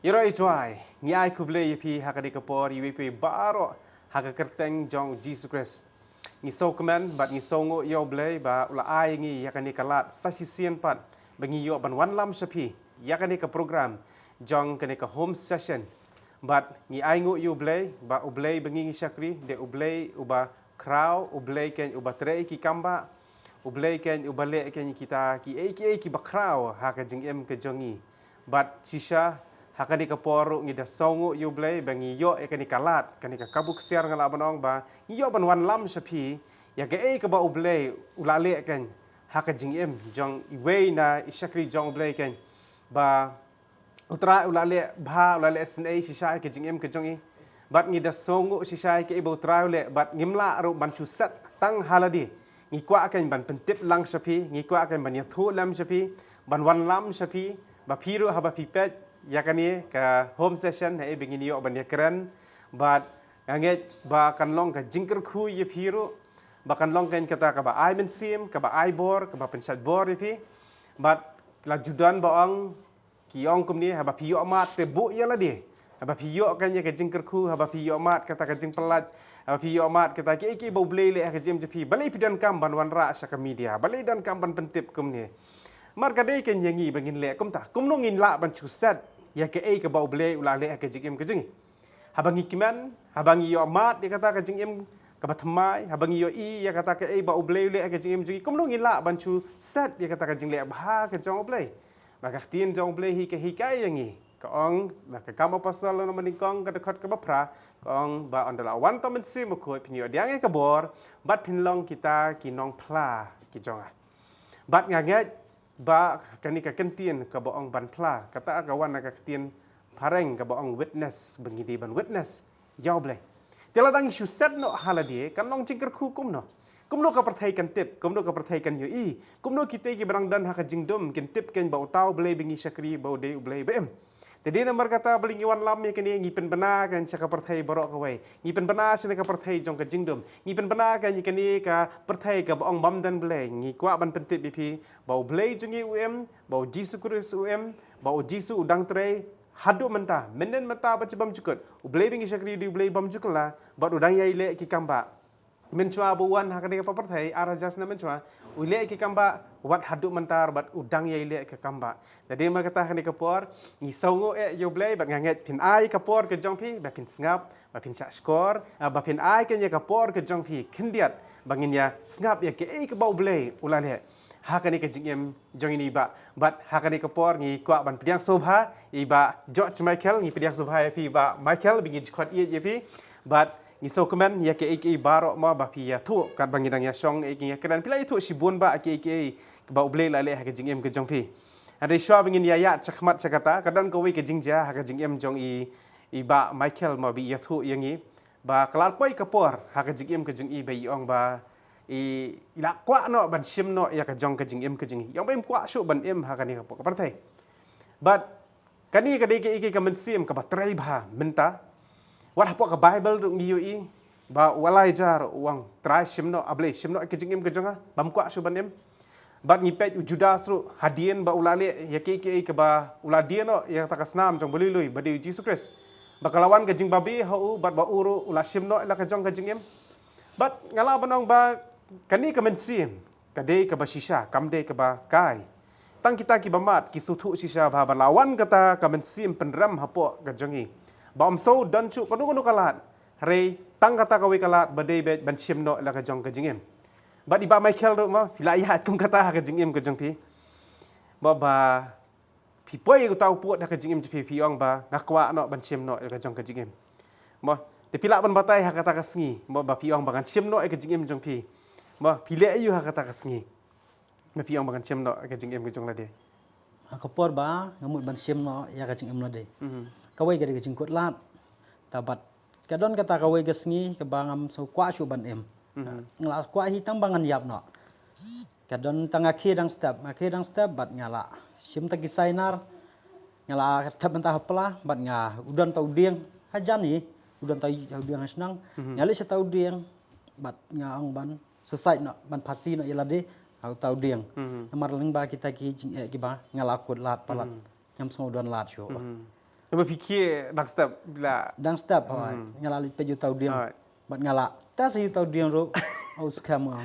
Yoroi joy, ni ai kuble yepi hakade kapor yepi baro haga kerteng jong Jesus Christ. Ni so kemen bat ni songo yo ble ba ula ai ngi yakani kalat sasisian pat bangi yo ban wan lam sapi yakani ka program jong kani ka home session bat ni ai ngu yo ble ba uble bangi ngi sakri de uble uba kraw uble ken uba tre ki kamba uble ken ubale ken kita ki ba kraw haka jing em ke jongi bat sisa hakani ka poru ngi da songo yu blay bangi yo ekani kalat kani ka kabuk siar ngala banong ba ngi yo ban wan lam sapi ya ke ka ba ublay ulale kan haka jing em jong iwe na isakri jong ublay kan ba utra ulale bha ulale sna sisa ke jing em ke jongi bat ngi da songo sisa ke ibu utra ule bat ngimla ru ban susat tang haladi ngi kwa kan ban pentip lang sapi ngi kwa kan ban ya thu lam sapi ban wan lam sapi ba piru haba pipet yakani ka home session hai begini yo ban keren bat anget ba kanlong ka jingker khu ye phiru ba kanlong kan kata ka ba ai men sim ka ba ai bor ka ba pensat bor ye phi bat la judan ba ong ki ong kum ni ha ba phiyo mat te bu ya la di ha ba phiyo kan ye ka jingker khu ha ba phiyo mat kata ka jing pelat ha ba phiyo mat kata ki bo ble le ka jem je phi balai pidan kam ban wan ra sa ka media balai dan kam ban pentip kum ni mar ka dei ken yangi bangin le kum ta kum no ngin la ban chu set ya ke ka bau ble ulale ke jingem ke jingi habangi kiman habangi yo mat dia kata ke jingem ka batmai habangi yo ya kata ke bau ble le ke jingem jingi kum no ngila banchu set dia kata ke jingle bha ke jong ble maka tien jong ble hi ke hikai yangi ka ong maka kam pasal no manikong ka dekat ka bapra ka ong ba ondala wan to men sim ko pinyo diang ke bor bat pinlong kita kinong pla ki jonga bat ngaget ba kani ka kentien ka boong ban pla kata kawan ka ketien pareng ka boong witness bengidi ban witness yaw ble tela dang isu set no haladi kan long jingker khu kumno ka perthai kan tip kumno ka perthai kan yo i kumno kite ki barang dan haka jingdom ken tip ken bau tau ble bengi sakri bau de ble bem tadi nomor kata belingi wan lam ye kini ngipen bena kan saka perthai borok kawai ngipen bena sene ka perthai jong ka jingdom ngipen bena kan kini ka perthai ka boong bam dan ble ngi kwa ban pentip bipi bau ble jungi bau jisu kuris bau jisu udang tre hadu menta menen mata baca bam cukut ble bengi sakri di ble bam cukula bau udang yai le ki kamba menchua buwan hakani ka perthai arajas na menchua ule ki kamba wat hadu mentar bat udang ye ile ke kamba jadi ma kata hani kapor ni songo yo blai bat nganget pin ai kapor ke jong pi ba pin ngap ba pin sak skor ba pin ai ke ye kapor ke jong pi kendiat bangin ya ngap ya ke ke bau blai ulale hakani ke jingem jong ini ba bat hakani kapor ni kwa ban piang sobha iba George Michael ni piang sobha ya pi ba Michael bingi jkot ye pi bat ni so kemen ya ke baro ma ba pi ya thu kat bangidang ya song ya kedan pila itu sibun ba ke ba uble la le ha ke jingem ke jong pi ada shwa bingin ya chakmat chakata kadan ko wi ke jingja ha ke jingem jong i ba Michael ma bi ya thu yangi ba kelar poi kapor ha ke jingem ke jong i ba yong ba ila kwa no ban sim no ya ke jong ke jingem ke jingi yong bem kwa shu ban em ha ka ni kapor partai but kani ka de ke men sim ka ba trai ba menta wat hapok ka Bible duk ngiyo i ba walai jar uang trai simno able simno ke jingim ke jonga bam kwa su banem bat ngipet Judas ru hadien ba ulale ya ke ba uladien no ya takasnam jong bolilui ba di Jesus Christ ba kalawan ke jing babi hau bat ba uru ula simno la ke jong ke jingim bat ngala banong ba kani ka mensim kade ka ba shisha kamde ka ba kai tang kita ki bamat ki suthu shisha ba lawan kata ka mensim penram hapok ke jongi ba so dan chu kono kalat re tang kata kawi kalat badai bet ban simno la ka jong ka jingem ba di ba Michael do ma pila ya kum kata ka jingem ka jong pi ba pi poi ku tau puat ka jingem pi ong ba ngakwa no ban simno ka jong ka jingem ma te pila ban batai ha kata ka sngi ba pi ong ban simno ka jingem jong pi ma pile ayu ha kata ka sngi ma pi ong ban simno ka jingem ka jong la de kapor ba ngamut ban simno ya ka jingem la de kawai gari jingkut lat tabat kadon kata kawai gesngi ke bangam so kwa chu ban em ngla kwa hi tang bangan yap no kadon tang akhirang step bat ngala sim ta kisainar ngala thap mentah pela bat nga udan tau dieng hajani udan tau dieng hasnang nyali se tau dieng bat nga ang ban susai no ban pasi no yalade tau dieng namar ling ba kita ki jing ki ba ngala kut lat palat nyam so udan lat chu Cuma fikir nak step bila dang step ngala li pe ju tau diang bat ngala tas ju tau diang ro au skam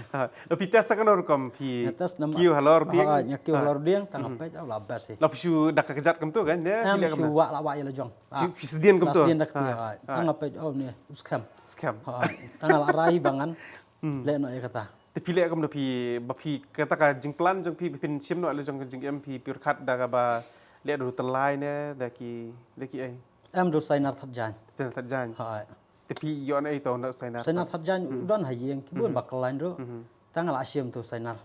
Tapi tes kan orang kom pi tas nama kiu halor dia. nya kiu halor diang tang pe au la bas Lalu pisu dak kejat kem tu kan ya. am su wa la wa ya la jong Pisu dian kem tu. dian dak tang pe au ni skam Scam. tang ngala rai bangan le no ya kata Tapi lek kem pi pi kata ka jing plan jong pi pin sim no le jong jing em pi pur khat dak ba lek du telai ne daki ai. am do sai nar that jan Sen thật jan. ha Tapi yo na itu nak saya nak. sai nar that jan don ha yeng ki bun bakal lain ro tang ngala sim tu sai nar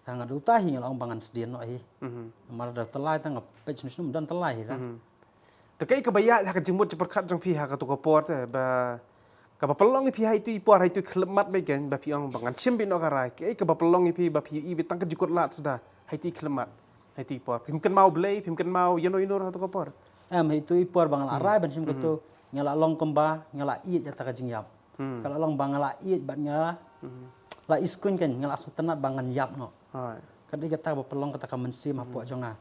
tang adu ta hi ngala bangan sedien no hi mar da telai tang pe snu dan telai ra Tekai kebaya hak jemut cepat khat jong pi hak tu kopor te ba ka ba pelong pi hai tu ipor hai tu khlemat mai kan ba pi ong bangan sim bi no karai ke ka ba pelong pi ba pi i bi tang ka jukut lat sudah hai tu khlemat hai tu ipor pim kan mau blei pim kan mau yeno hak tu kopor. am itu ipor bangal arai ban sim ketu ngala long kemba ngala i jata ka jingyap kalau long bangala i bat ngala la iskun kan ngala sutenat bangan yap no Hai. kadai kata ba pelong kata ka mensim hapo jonga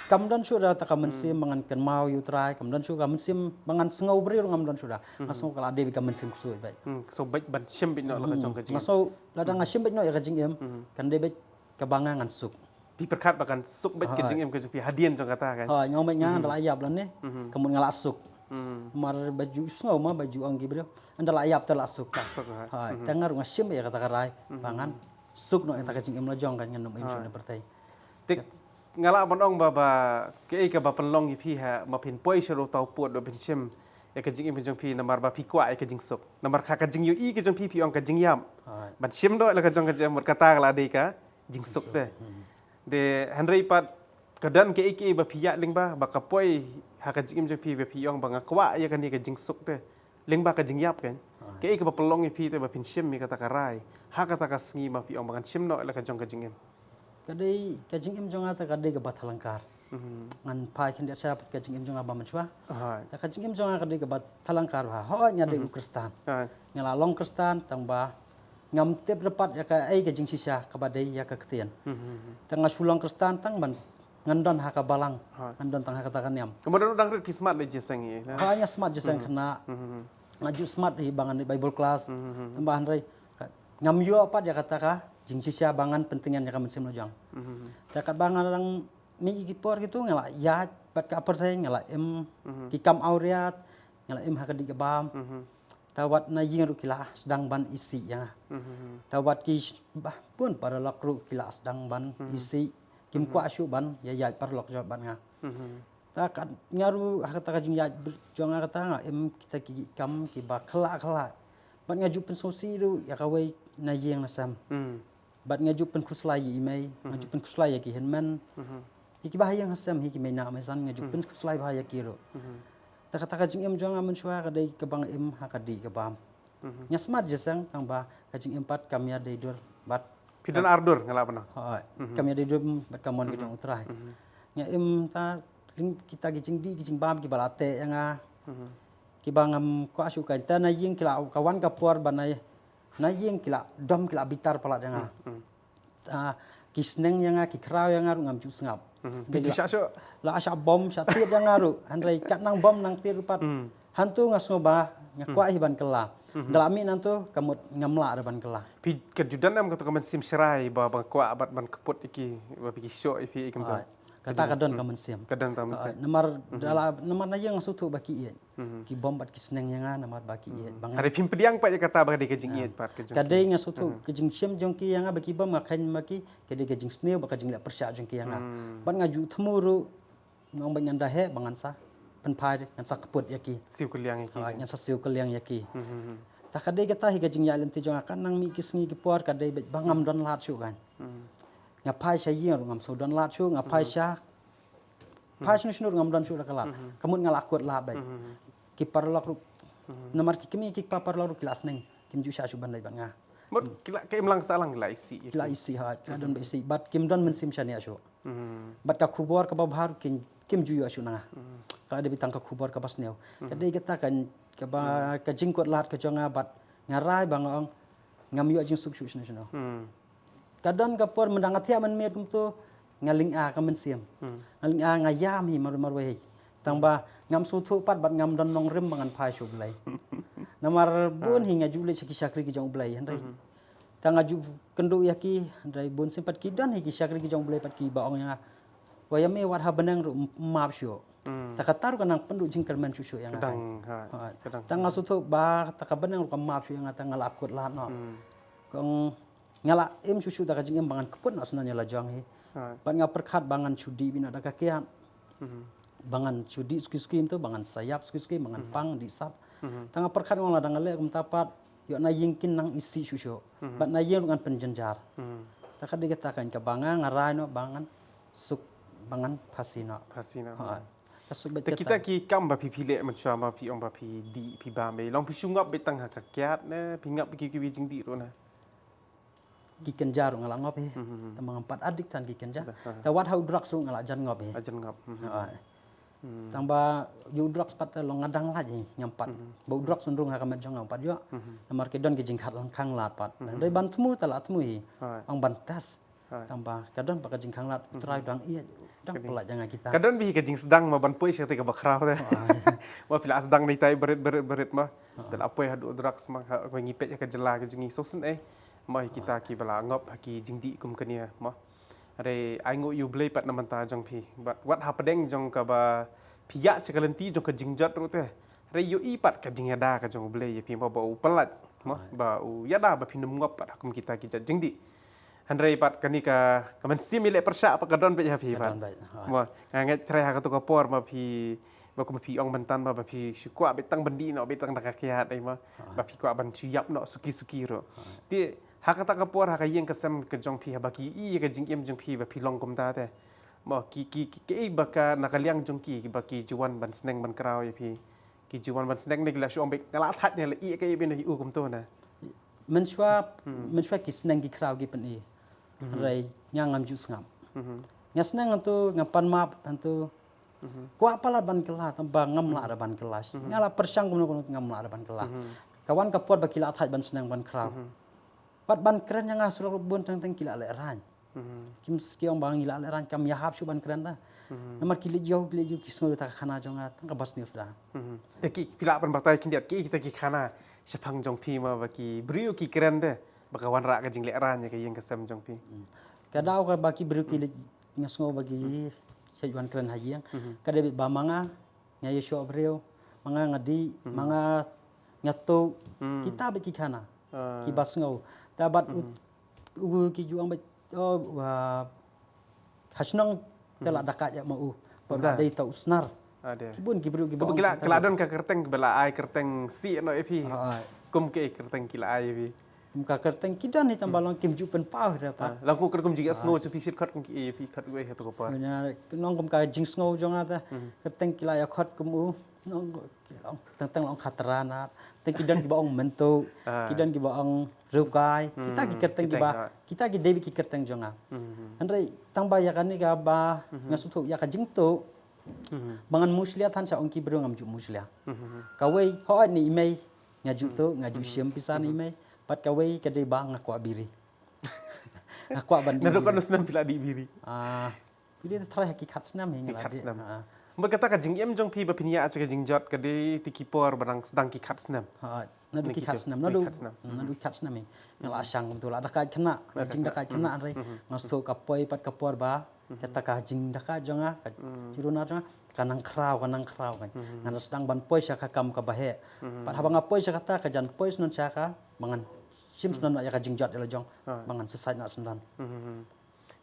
kam dan sudah ta ka mensim bangan ken mau yu trai kam dan sudah mensim bangan sengau beri ngam dan sudah ngaso kala de ka mensim kusui bai So baik ban sim bi no la jong ka jing. ngaso ladang ngasim bai no ya ka jingyam kan de bai ka bangan suk Pi perkat bakan suk baik ke jing em ke pi hadian jong kata kan. ha ngau bai ngang dal ayap lan ne kamun ngala suk mar baju sengau ma baju anggi beri andal ayap tala suk Suk ha. ha tangar ngasim ya kata karai bangan suk no ta ka jingyam la jong kan ngam im sune pertai Tik ngala bonong ba ke ka ba penlong pi ha ma pin poi sharo tau puat do pin sim e ka jing em jong pi namar ba pi kwa e ka jing suk namar kha ka jing yu i ka jong pi ong ka jing yam ha ban sim do la ka jong ka jam kata la de ka jing suk te de henry pat kadan ke iki ba pi ya ling ba ka poi ha ka jing em jong pi ba pi ong ba nga kwa ya ka ni ka jing suk te ling ba ka jing yap kan ke ka ba pelong pi te ba pin sim mi kata ka rai ha kata ka sngi ma pi ong ba sim no la ka jong ka jing em. kadai kajing im jonga ta kadai ga bathalangkar ngan pai kan dia siapa kajing im jonga ba manchwa Hai. ta kajing im jonga kadai ga bathalangkar ha ho nya de kristan Hai. ngala long kristan tang ba ngam tep repat ya ka ai kajing sisa ka badai ya ka ketian tang sulang kristan tang ban ngandon ha ka balang ngandon tang ha ka takan yam Kemudian udang rit pismat le jeseng ye. ha nya smart jesang kena ngaju smart di bangan di bible class tambahan rai ngam yo apa dia kata ka jing sisa bangan pentingan ya ka mensim lojang takat bangan orang mi ikipor gitu ngala ya bat ka pertai ngala em kikam auriat ngala em hakadi ke bam tawat na ying ru kila sedang ban isi ya tawat ki bah pun para lakru kila sedang ban isi kim kwa syu ban ya ya par lok jawab ban nga takat ngaru hakata ka jing ya jonga kata nga em kita ki kam ki ba khala khala ban ngaju pensosi ru ya kawai na ying nasam bat ngaju pen kuslai imai ngaju pen kuslai ki henman iki bahaya ngasam hiki mai na mai san ngaju pen kuslai bahaya ki ro ta kata ka jing em jong amun shwa ka dai ka bang em ha ka di ka bam nya smart jesang tang ba ka jing empat kamya dai dur bat Pidan ardur ngala pernah. ha kamya dai dur bat kamon ki jong utrai nya em ta kita ki jing di ki jing bam ki balate yang ki bangam ko asu ka ta na ying kila kawan ka por banai na ying kila dom kila bitar pala yang kisneng yang ki kraw yang ngam ju sngap Biju syak la asya bom sya tiet yang ngaru handrai kat nang bom nang tir pat hantu ngasno ba ngakwa hiban kela dalami nantu kamut ngamla depan kela pi kejudan am kata kaman sim serai ba bang kwa abat ban keput iki ba pi syok ipi ikem tu. kata kadon kamen siam Kadang tam sim. namar dala namar na yang sutu baki ie ki bom bat kisneng yang namar baki ie bang Hari pim pediang pa je kata ba de kejing iet pat kejing. kadai ngasutu kejing siam jongki yang baki bom ngakan maki kadai kejing sneu baka jing la persya jongki yang ban ngaju thmuru ngong ban nyanda he bangan sa pen pai ngan sa keput yaki Siu kuliang iki. ngan sa siu keliang yaki ta kadai kata hi kejing ya lenti jong akan nang mi kisngi ki por kadai bangam don lat chu kan ngapai sya ying ngam so don lat chu ngapai sya pai snu ngam don chu la kalat kamut ngalak kuat la bai ki parlok ru namar ki kimi ki parlok ru kelas neng kim ju sya chu ban dai ban nga Mot kila ke imlang salang la isi. kila isi ha kila don bai isi bat kim don men sim sya ni ashu bat ka kubor ka babhar kim ju yu ashu na kala de bitang ka kubor ka bas neu kadai kata kan ka ba ka jingkot lat ka jonga bat ngarai bangong ngam yu ajing suk chu snu kadon ka por mendangat ya men met tu ngaling a ka men sim ngaling a ngayam hi mar mar wei Tangba ngam sutu pat bat ngam don nong rim bangan pai shu blai. Namar bun hinga jule chaki syakri ki jong blai handai. Tanga ju kendu yaki handai bun simpat ki don hiki syakri ki jong blai pat ki baong yang wayame wat ha benang ru map shu. Takataru kanang pendu jingkar men shu yang Kadang tanga sutu ba takabenang ru kam map shu yang tanga lakut lat no. Kong ngala em shu taka jing em bangan keput na sunanya la jong hi. Pat ngaperkhat bangan cudi bina da kakiat. Bangan cudi suki-suki itu bangan sayap suki-suki bangan pang di sap tanga perkhat ngala dang le kum tapat yo na yingkin nang isi susyo bat na yeng dengan penjenjar taka dikatakan ke bangan ngarai no bangan suk bangan pasina kasuk bet kita ki kam ba pi le man chwa ma pi ong ba pi di pi ba me long pi sungap betang ha ka kyat ne pi ngap ki ki jing di ro na ki kenjar ngala ngop he tamang empat adik tan ki kenjar tawat hau drak su ngala jan ngop he ajan ngap tamba yu drak sepata long ngadang lagi nyampat bau drak sundrung hakamet jong ngampat yo namar kedon ki jingkhat lang khang lat pat dai bantmu talat mu hi ang bantas tamba kadon pak jingkhang lat trai dang iya dang pelak jangan kita kadon bi ka jing sedang ma ban poi syate ka bakrau de wa pila sedang ni tai berit ma dal apoi hadu drak smang ha ko ngipet ka jela ka jingi sosen ma kita ki bala ngop ki jingdi kum kania ma Are aingo you blay pat namanta jong pi but what happening jong ka ba piya cekalenti jong ka jingjat ru te re you i pat ka jingada ka jong blay ya pi ba pelat ba u yada ba pinum ngop pat akum kita ki jingdi handre pat kani ka kaman simile persya apa kadon be ya pi pat ma nganget tre ha ka to ka por ma pi ba ko pi ong bantan ba pi sukwa betang bendi no betang dakakiat ai ma ba pi kwa ban chuyap no suki ro ti hakata kapor hakayeng kasam ke jong pi habaki I ke jingkem jong pi ba pilong kum ta te ma ki baka nakaliang jong ki baki juan ban sneng ban kraw ya pi ki juan ban sneng ni gila shom be ngala that ne la I ke bin hi u kum to na menshwa ki sneng ki kraw ki pen I rai nyang ngam ju ngam sneng tu ngapan map antu kwa pala ban kela tamba ngam la ban kelas ngala persang kum ngam la ban kela kawan kapor baki la that ban sneng ban kraw pat ban keren yang asul bun tang kila le ran kim skiong bang ila le ran kam ya hap shu ban keren ta namar kili jo kisno ta khana jonga tang ka bas ni fra ki pila ban batai kin diat ki kita ki khana sepang jong pi ma baki brio ki keren de bakawan ra ka jing le ran ya ka yeng kasam jong pi kadau ka baki brio ki ngasngo bagi sejuan keren hayang kada bit ba manga nya yesho brio manga ngadi manga nyato kita bit ki khana ki bas ngau tabat ki juang bet hasnong tela dakat ya mau pada dai tau snar ada kibun kibru kibun kila keladon ka kerteng bela ai kerteng si no epi kum ke kerteng kila ai bi muka kerteng kidan ni tambalong kim ju pen pau dapat langku kum juga snow chu pisit khat kum ki epi khat we to pa nya nong kum ka jing snow jong ata kerteng kila ya khat kum nong tang long khatrana teng kidan ki baong mento kidan ki baong rukai kita ki kerteng ki ba kita ki debi ki kerteng jonga andre tang ba ya kan ni ga ba ngasutu ya ka jingto bangan muslia than sa ong ki bro ngam ju muslia kawai ho ni imei ngaju to ngaju siam pisan imei pat kawai ka de ba ngakwa biri ngakwa bandi nado kan usnam pila di biri biri trai ki khat snam hi ngala berkata ka jing em jong pi ba pinya acha ka jing jot ka de ti kipor barang sedang ki khat snam nadu ki khat snam nadu khat snam ngala asang betul ada ka kena jing da ka kena re ngasto ka poi pat ka por ba kata ka jing da ka jonga ka jiruna jonga kanang kraw kan ngana sedang ban poi sya ka kam ka bahe pat habang poi sya kata ka jan poi non sya ka mangan sim non ya ka jing jot la jong mangan sesat na sendan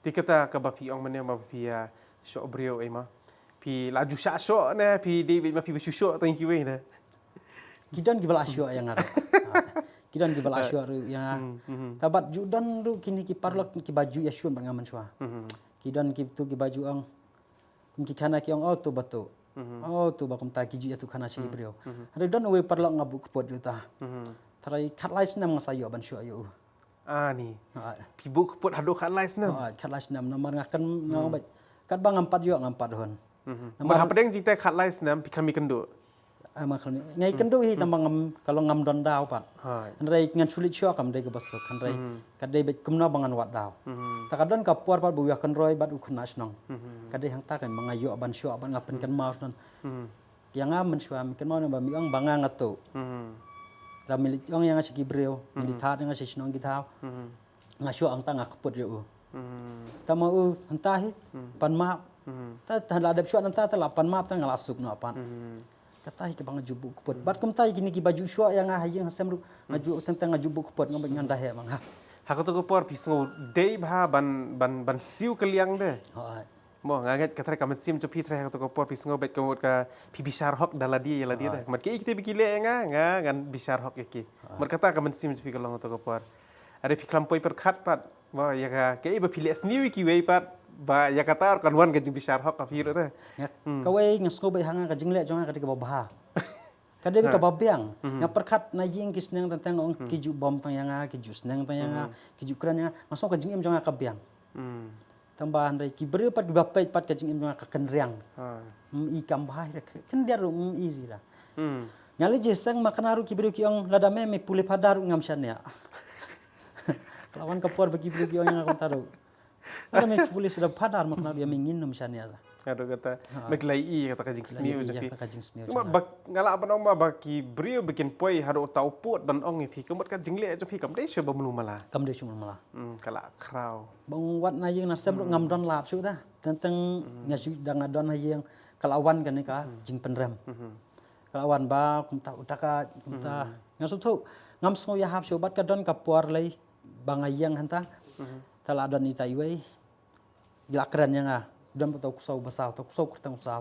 ti kata ka ba pi ong mane ma pi ya syo brio ai ma pi laju syok na pi David ma pi syok thank you na kidan ki bala syok yang ada kidan ki bala syok yang tabat judan ru kini ki parlok ki baju ya syun bangaman sywa kidan ki tu ki baju ang ki kana ki ang auto batu auto bakum ta ki ju ya tu kana si brio ada dan we parlok ngabu kepot juta tarai khat lais nam ngasayo ban syok yo ni pi bu kepot hado khat lais nam khat lais nam nomor ngakan ngabat kat bang 4 yo 4 hon Berapa deng jing te khat lais nam pi kami kendo ama kami ngai kendu hi tambang kalau ngam don daw pat Hai. andai ngan sulit syo kam dei ke basuk andai kadai bet kumna bangan wat daw takadon ka puar pat buya kan roi bat ukun nasnong kadai hang ta kan mangayo ban syo ban ngapen kan mau non yang am suami kan mau ba mi ong bangang atu da milit ong yang asiki breu militar yang asiki nong gitaw ngasyo ang tanga kaput yo tama hantahi pan map ta hadap syo nanta ta lapan map ta ngalasuk no pan katai ke bang jubu kuput bat kum tai kini ki baju syua yang hayang semru ngaju tentang ngajubu kuput ngam ngan dah mang ha Hak tu kopor pisngo dei bah ban siu keliang deh. hai Mo ngaget katare kamen sim cho pitre hak tu kopor pisngo bet komot ka pi bishar hok daladi ya ladi deh. Mat ki ikte bikile nga ngan bishar hok iki. Mat kata kamen sim cho pi kolong tu kopor. Are pi klampoi per khat pat mo ya ka ke iba piles niwi ki wei pat ba ya kata kan wan ka jing bishar hok ka piro teh. ya kawai ngasko bai hanga ka jingle jonga ka ke babah kadai ka babiang nga perkat na ying kisneng tentang ong kiju bom tang yanga kiju sneng tang yanga kiju kran yanga ngaso ka jingim jonga ka biang tambahan dai ki beri pat bapai pat ka jingim jonga ka kenriang Ha. i kam bahai kan dia easy lah nyali jesang makanaru ki beri ki ong ladame me pule padaru ngam syania lawan kapor bagi beri ki ong yang aku taruh ada me pule sudah padar makanaru dia mengin ngam syania lah Aduh kata meglai i kata ka jing sniu iya jadi. ka jing sniu Cuma bak ngala apa nong ma baki brio bikin poi hado tau put dan ong ipi kemot ka jingle aja pi kam dei syo bamlu mala. kam dia cuma malah Kala kraw. bang wat na yung nasem ngam don lat su ta tentang ngasu dang adon ha yung kalawan kan ni ka jing penrem kalawan ba kumta utaka kumta ngasu tu ngam smo ya hap su bat ka don ka puar lei bangayang hanta tala adon itai wei gilakran yang dan tau kusau basau tau kusau kurtang kusau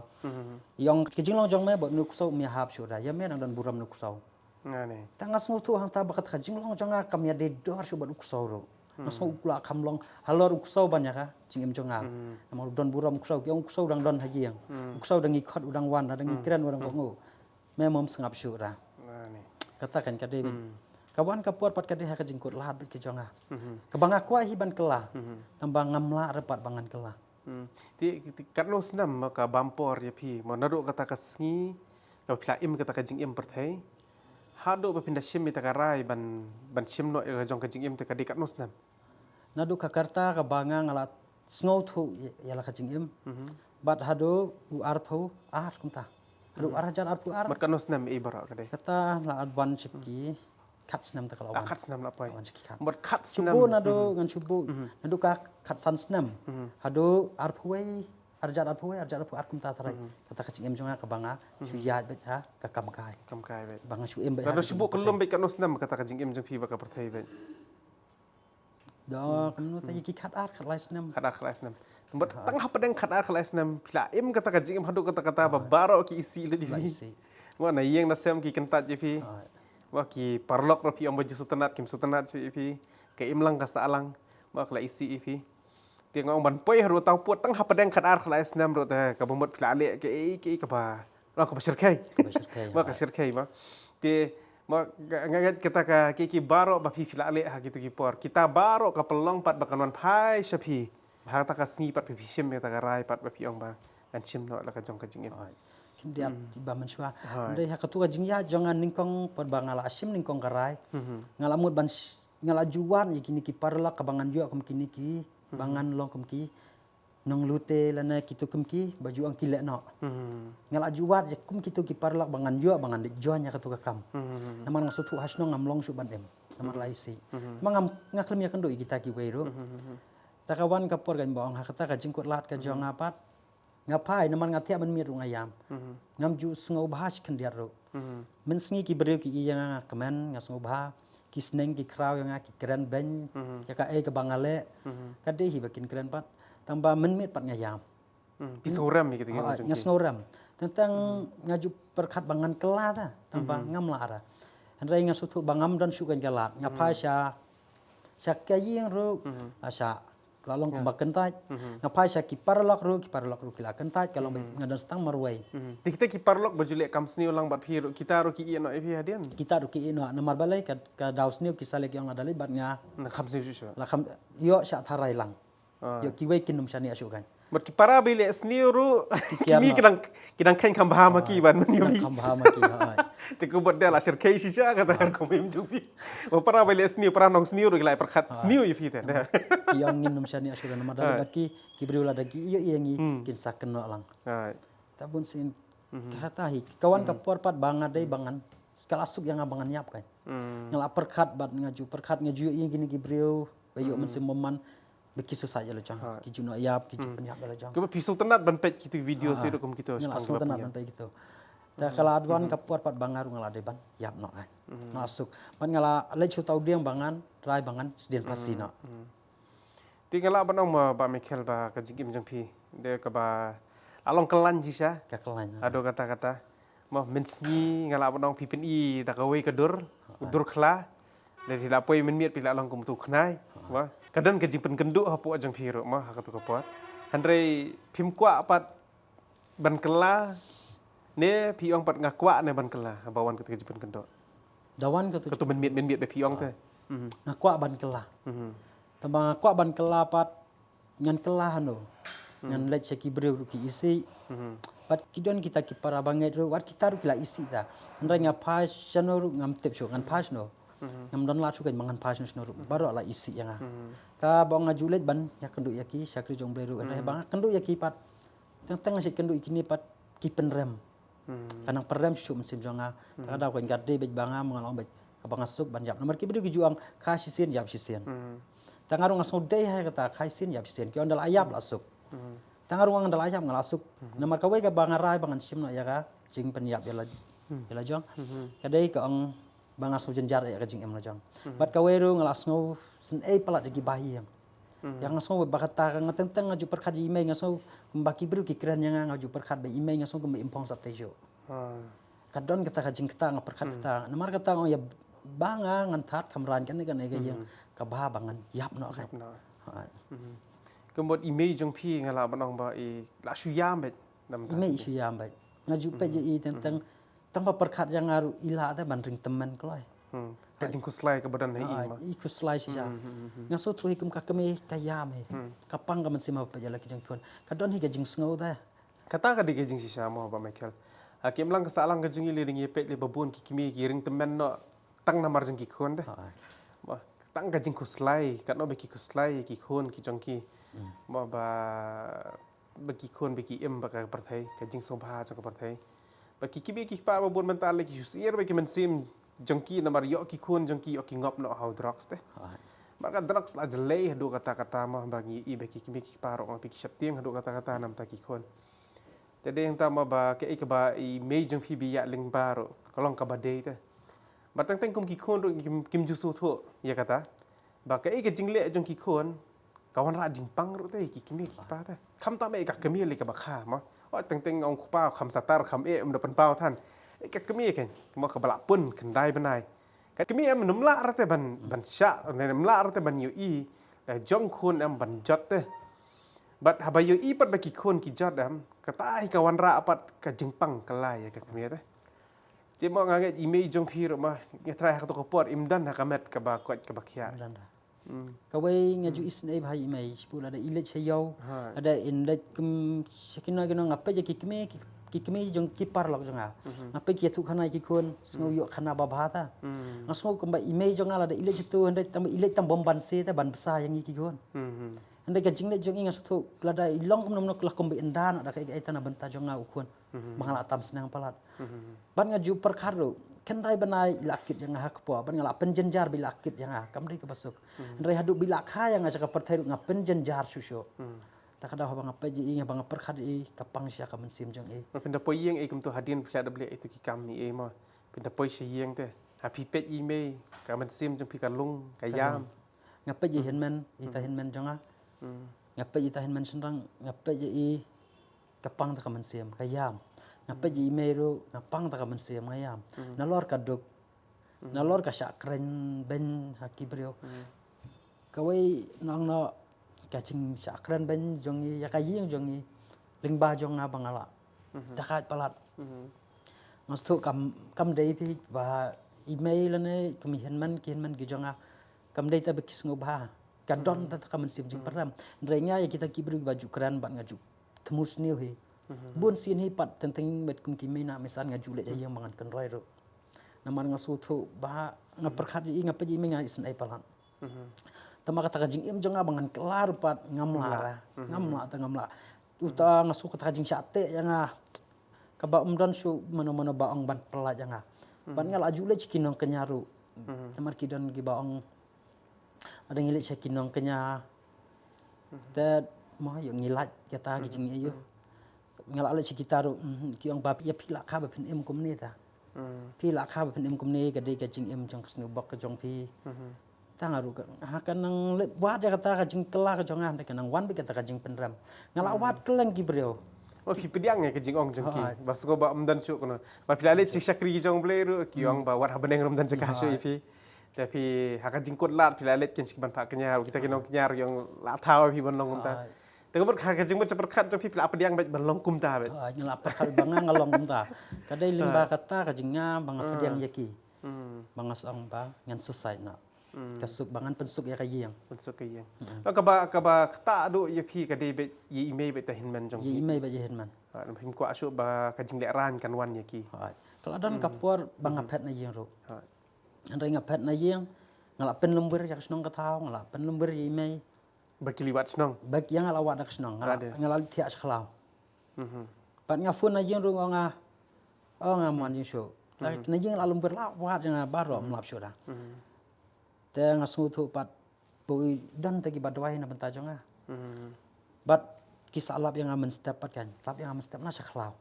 yang kejinglong jong me bot nu kusau mi hap su da ya me dan buram nu kusau Ngane. tangas ngutu hang ta bakat kajinglong jong kam ya de dor su bot kusau ro naso ukula kamlong halor kusau banyak ka jingim jonga namar don buram kusau ki ong kusau dang don hajiang kusau dang ikhat udang wan dang ikran urang kongo me mom sengap su ra Ngane. katakan kade kawan kapuar pat kade ha kajingkut lahat bit ke jonga kabanga kwa hiban kelah tambang ngamla repat bangan kelah Ti katno snam maka bampor ya pi monado kata ka sngi ka plaim kata ka jing im perthai. Hado ba pinda shim ta karai ban shim no ka jong ka jing im ta ka di katno snam. nadu kakarta kabanga ngalat sngout hu yala kajing im bat hado u arpho ar kumta hado arajar arpho ar Mat katno snam i bara ka dei. kata la adwan chipki kat snam ta kalawan Akat snam la pai. adwan chipki kat Mat kat snam. chubu nado ngan chubu nadu ka kat san snam hado arpho wei arjar arpho ar kumta tarai kata kajing im jonga kabanga su ya bet ha ka kam kai Kam kai bet. banga su em bet Nado sibuk kelum bet katno snam kata ka jing im jong pi ba ka perthai bet. do kanu ta yiki kat ar kat lai snam Khadar kelas 6. Tempat tengah pedang khadar kelas 6. Pila im kata ka jing im hado kata ba baro ki isi le di. lai si Wa na yeng na sem ki kentat je pi. Wah ki parlok rapi om baju sutenat kim sutenat si ipi ke imlang ka saalang wah kala isi ipi tiang ong ban poi haru tau puat tang hapadeng kadar kala snam ro ta ka bomot kala ale ke ka ba lang ka basirkai wah ka sirkai ma ti ma ngagat kita ka ki baro ba pi fila ale ha gitu ki por kita baro ka pelong pat bakan wan pai sapi ha ta ka sni pat pi sim ta ka rai pat ba pi ong ba kan sim no la ka jong ka jingin dia ba manswa ndai ha katua jingya jangan ningkong par bangala asim ningkong karai ngalamut ban ngala juwan yikini ki parla kabangan jua kem kini ki bangan long kem ki nong lute lana kitu kem ki baju ang kilek no ngala juwat ya kum kitu ki parla bangan jua bangan dik juanya katu kam naman ngasutu hasno ngamlong su bandem namar laisi mangam ngaklem ya kendo kita ki weiro takawan kapor kan bawang hakata ka jingkut lat ka jong apat ngapai naman ngatia ban mir ngayam ngam ju sngo bahas kan dia ro men sngi ki breu ki yang kemen ngasngo bah ki sneng ki kraw yang ki keren ben ya ka ke bangale ka de hi bakin keren pat tambah men mit pat ngayam pisoram gitu ngasngo ram tentang ngaju perkat bangan kela ta tambah ngam la ara andai ngasutu bangam dan sukan galat ngapai sya kaying ro asa lalong kembakan taj ngapai sya ki parlok ru kilakan taj kalau ngadan stang marwai kita ki parlok bajulek kam sni ulang bat phiru kita ro ki no epi hadian kita ru ki ino namar balai ka daus niu ki salek yang adali bat nga na kam sni shu la kham yo sya tharai lang yo ki wei kinum shani asu kan Mat ki para bile sniru Kikian kimi no. kidang kain kam bahama ki ban man Nang yobi. kambah maki hai. Te ko bot dela sir kai shisha kata kan ko mim jubi. Wa para bile sniru para nong sniru gilai perkhat sniru yifi te. Ki ang ngin num shani asura nama dali bat ki briula dagi iyo iyangi kin saken no lang. Hai. Tabun sin katahi kawan kapor pat bangan dai bangan skala asuk yang abangan nyap kan. Ngala perkhat bat ngaju iya gini gibriu bayu men simoman bekisu saja lo jang. Ki juno ayap ki penyap lo jang. Ko pisau tenat ban pet kitu video siru kum kita Ngala sepang asuk tenan ban gitu. Ta kala adwan kapor pat bangar ngala dai ban yap no kan. Ngala asuk ban ngala lechu tau diang bangan rai bangan sedien pasti no. Tinggal apa nong ba Michael ba ka jingim jang pi. De ka ba along kelan jisha. Kakelan. Ado kata-kata mah mensngi ngala apa nong pipin i da ka wei kedur khla. Le tidak poi men miet pila long kum tu khnai. Wah, kadang ka jingpen kenduk hapu ajang pi ro mah ka tu ka pot. Handrei pim kwa pat ban kela ne pi ong pat ngakwa ne ban kela bawan ka jingpen kenduk. Dawan ka tu Ka tu men miet be pi ong te. ngakwa ban kelah. Tambang ngakwa ban kelah pat ngan kelah no. Ngan lech ki breu ki isi. Pat kidon kita ki para banget ro wat kita ru kila isi ta. Ndai ngapas chano ngam tep sho ngan pas no. Ngam don la chu kan mangan pas no baru ala isi yang ta bang ngajulet ban ya kendu yaki sakri jong breu ndai bang kendu yaki pat teng asit kendu ikini pat ki penrem. Kanang perem shu mesim jonga. Kada ko ngadde bej banga mengalong bej kabang asuk ban yap nomor ki breu ki juang ka sisien yap sisien. Tangarung asuk dei hai kata kaisin yap sisien ki ondal ayap la asuk. Tangarung ondal ayap ngal asuk. Nomor ka we ka bangarai bangan sim no ya ka jing pen yap yala jong. Kadai ka ong bang asuk jenjar ya ka jing em la jong. Bat ka we ru ngal asngo sen ei palat degi bahi yang. Yang asngo bakata ka ngateng ngaju perkhat email ngaso mbaki breu ki keren yang ngaju perkhat be email ngaso ke impong sap tejo. Kadon kata ka jing kita ngaperkhat kita. Nomor kata ong ya banga ngantat kamran kan kan yang kabah bangan yap no kan. Kembot email jong pi ngala ba nong ba i la shu yam bet nam ta. Ime isu yam baik. Ngaju pe je i tentang tanpa perkat yang ngaru ila ta ban ring teman kelai. Ka jing kuslai ka badan hai i ma. Ikut slide sisa. Ngaso tu hikum ka kami kayam he. Kapang ka mensima pe jala ki jang kon. Kadon hi ka jing sngo ta. Kata ka di ka jing sisa mo ba Michael. Hakim lang ka salang ka jing ile ring pet le babun ki kimi ki ring temen no tang namar jing ki khon de. Wah, tang ka jing kuslai kat no be ki kuslai ki khon ki jong ki. Mo ba bagi khon bagi em ba ka parthai ka jing song bha jong ka parthai. Ba ki kimi ki pa babun mental le ki usier be ki mensim jong ki namar yo ki khon jong ki yo ki ngop no how drugs te. Maka drugs la jelei hadu kata-kata mah bagi i be ki kimi ki pa ro pi ki septieng hadu kata-kata nam ta ki khon. Jadi yang tama ba ke ik ba i mei jong pi bi ya ling baro kolong ka ba dei te. Batang teng kum ki khon ro kim ju su tho ya kata. Ba ke ik jing le jong ki khon kawan ra jing pang ro te ki kimi ki pa te. Kham ta me ka kemi le ka ba kha ma. O teng teng ong ku pa kham satar kham e um da pan pau than. E ka kemi ken mo ka bala pun kan dai banai. Ka kemi em num la ra te ban sha ne num la ra te ban yu i jong khon em ban jot te. Bat habayo i pat baki khon ki jot am kata hi kawan ra pat ka jingpang kalai ka kemi te. Ti mo ngange email jong pi ro ma ngetrai ha to ko por imdan ha kamet ka ba ko ka bakya. Kawai ngaju isnai bhai mai pula ada ilet sayau ada inlet kum sakina gino ngape je ki kemi jong ki par lok jong ngape ki tu khana ki khon sngo yo khana ba bha ta ngasmo kum ba email jong ala ada ilet tu anda tam ilet tam bomban se ta ban besa yang ki khon anda ka jinglet jong ingas tu lada ilong kum nom klah kum be endan ada ka ai tana banta jong ngau khon mangala tam senang palat ban ngaju perkar ro kendai banai ilakit yang hak po ban ngala penjenjar bilakit yang kam dei ke basuk ndai hadu bilakha yang asa ka perthai ngap penjenjar susyo ta kada bang apa ji inga bang perkhat i kapang sia ka mensim jong e Pinda poi yeng e kum tu hadin phla dable itu ki kam ni e ma. Pinda poi se yeng te. Ha pi pet email ka man sim jong pi ka lung ka yam. ngape ji henmen ita henmen jong ngape ita henmen sendang ngape ji i kapang ta ka mensim ka yam ngape ji email ngapang ta ka mensim ngayam nalor ka duk nalor ka syakren ben hakibrio kawai nang no kacing syakren ben jongi ya kayi jongi lingba jong bangala dakat palat ngastu kam dei pi ba email ne kami henman ki jonga kam dei ta bekis ngobha kadon ta ka mensim jing peram renya ya kita kibru baju keran bat ngaju temus niu he bun sin hi pat tenteng bet kum kimena misan ngaju le yang mangan kan roi ro namar ngasu thu ba ngaperkhat i ngapaji menga isen ai palan tama kata kajing im jonga bangan kelar pat ngamla ta ngamla uta ngasu kata kajing sate janga kaba umdan su mana-mana baong ban pelat janga ban ngal aju le cikinong kenyaru namar kidon gi baong ada ngilit cikinong kenya te mah yo ngilat kata kajing iyo ngal ale cikitaru ki ong bab ya pila ka ba pin im kumni ta pila ka ba pin im kumni gade kajing im jong kesnu bak ke jong pi tangaru hakan nang wat ya kata kajing kelah ke jongan kanang wan bi kata kajing penram ngala wat keleng ki brio pi pediang ya kajing ong jong ki bas ko ba amdan chu kono ba pilale si sakri jong bleru ki ong ba wat habeneng rom dan jaka shu ipi tapi hakajing kot lat pilale ken sik ban pa kenyar kita kinong kenyar yang la thau pi ban long taแต่ก็มันขากระจิงมันจะประคัดจนพี่ปลาประเดียงแบบมันลงกุมตาแบบnyala perkal banga ngalong kumta kadai limba kata kajinga banga pediang yaki banga song ba ngan susai na kasuk bangan pensuk ya kayang มันสุกยังแล้วก็บาตาดูยพี่ก็ได้ไปยีอีเมลไปแต่เห็นมันจง ye imei ba jehen man พิมพ์กว่าชุบากระจิงเละร้านกันวันยากี kalau adan kapur banga pet na yeng ro andai ngapet na yeng ngala pen lembur jak snong katau ngala pen lembur ye imei บากิลิวัตชนอง bag yang ngala wadak snong ngala tiak sklau pat ngafun na yeng ro nga nga man jing sho na yeng la lembur la wat nga baro mlap sho da te ngasu thu pat bui dan tagi badwai na benta jonga bat kisah lap yang aman step pat kan lap yang aman step na sklau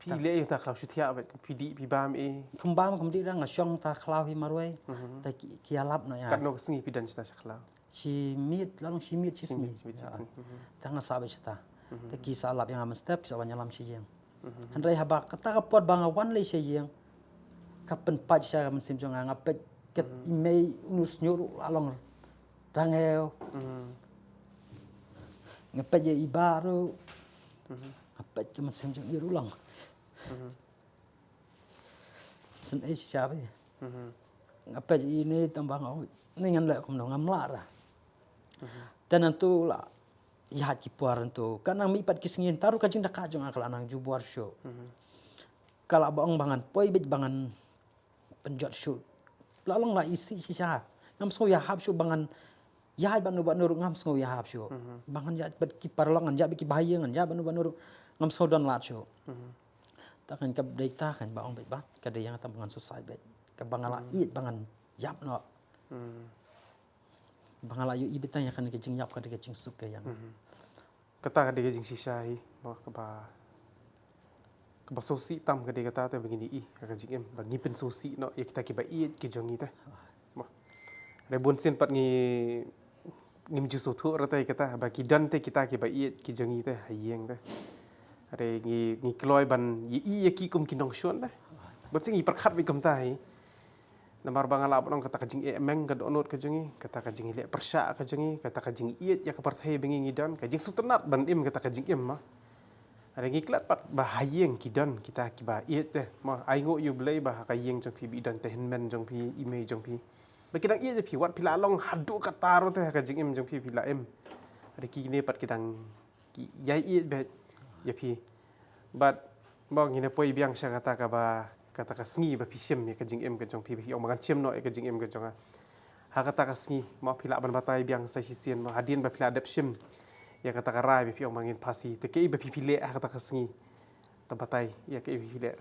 พี่เลี้ยงตาคลาวชุดเทียแบบพี่ดีพี่บามเอ kembang kemudian dah ngasyong ta klau hi marwai ta kialap no ya กัดนกสงีพี่ดันชนะชักลาว simit lalu simit cismi ta ngasabe chata ta kisah lap yang aman step kisah wanyalam siyeng handai haba kata kapot banga wan le siyeng kapen pat sya men sim jonga ngapet ket imei nus nyuru along rangeo ngapet ye ibaru ngapet ke men sim jong iru lang sen e siapa ya apa ini tambah ngau ni ngan le kum ngam la ra dan antu la ya ki puaran tu kanang mi pat kisngin taru kajing dak kajong akal anang jubuar show kala bang bangan poi bit bangan penjot show lalong la isi sisa ngam so ya hab show bangan ya banu banu ngam so ya hab show bangan ya bat ki parlongan ya bi ki bahayangan ya banu banu ngam so don lat show takkan kap data kan baong bet bat kada yang tambangan susai bet ka bangala iit bangan yap no bangala yu ibita yang kan kecing yap kada kecing suk yang kata kada kecing sisai bah keba sosi tam kada kata te begini i kecing em bagi pen sosi no ya kita kiba iit ki jongi te bah rebon sen pat ngi ngim ju sotu rata kata bagi dan te kita kiba iit ki jongi te hayeng te ada ngi kloy ban yi ki kum kinong shon dah bat sing i perkhat bi kum tai namar bangala bolong kata kajing meng ka donot ka jingi kata kajing le persha ka jingi kata kajing iet ya ka parthai bengi ngidan kajing sutenat ban im kata kajing em ma ada ngi klat pat bahayeng kidan kita kiba iet teh ma ai ngo yu blai bah ka yeng jong pi bi dan teh men jong pi ime jong pi ba kidang iet pi wat pila long hadu kata ro teh kajing em jong pi pila em ada ki ne pat kidang ki yai iet bet ya pi but bang ini poi biang sya kata ka sngi ba pisim ya kajing em ka jong pi ong makan chem no ka jing em ka jong ha kata ka sngi ma pila ban batai biang sa sisien ma hadin ba pila adap sim ya kata ka rai bi ong mangin pasi te ke ba pipile ha kata ka sngi ta batai ya ke pipile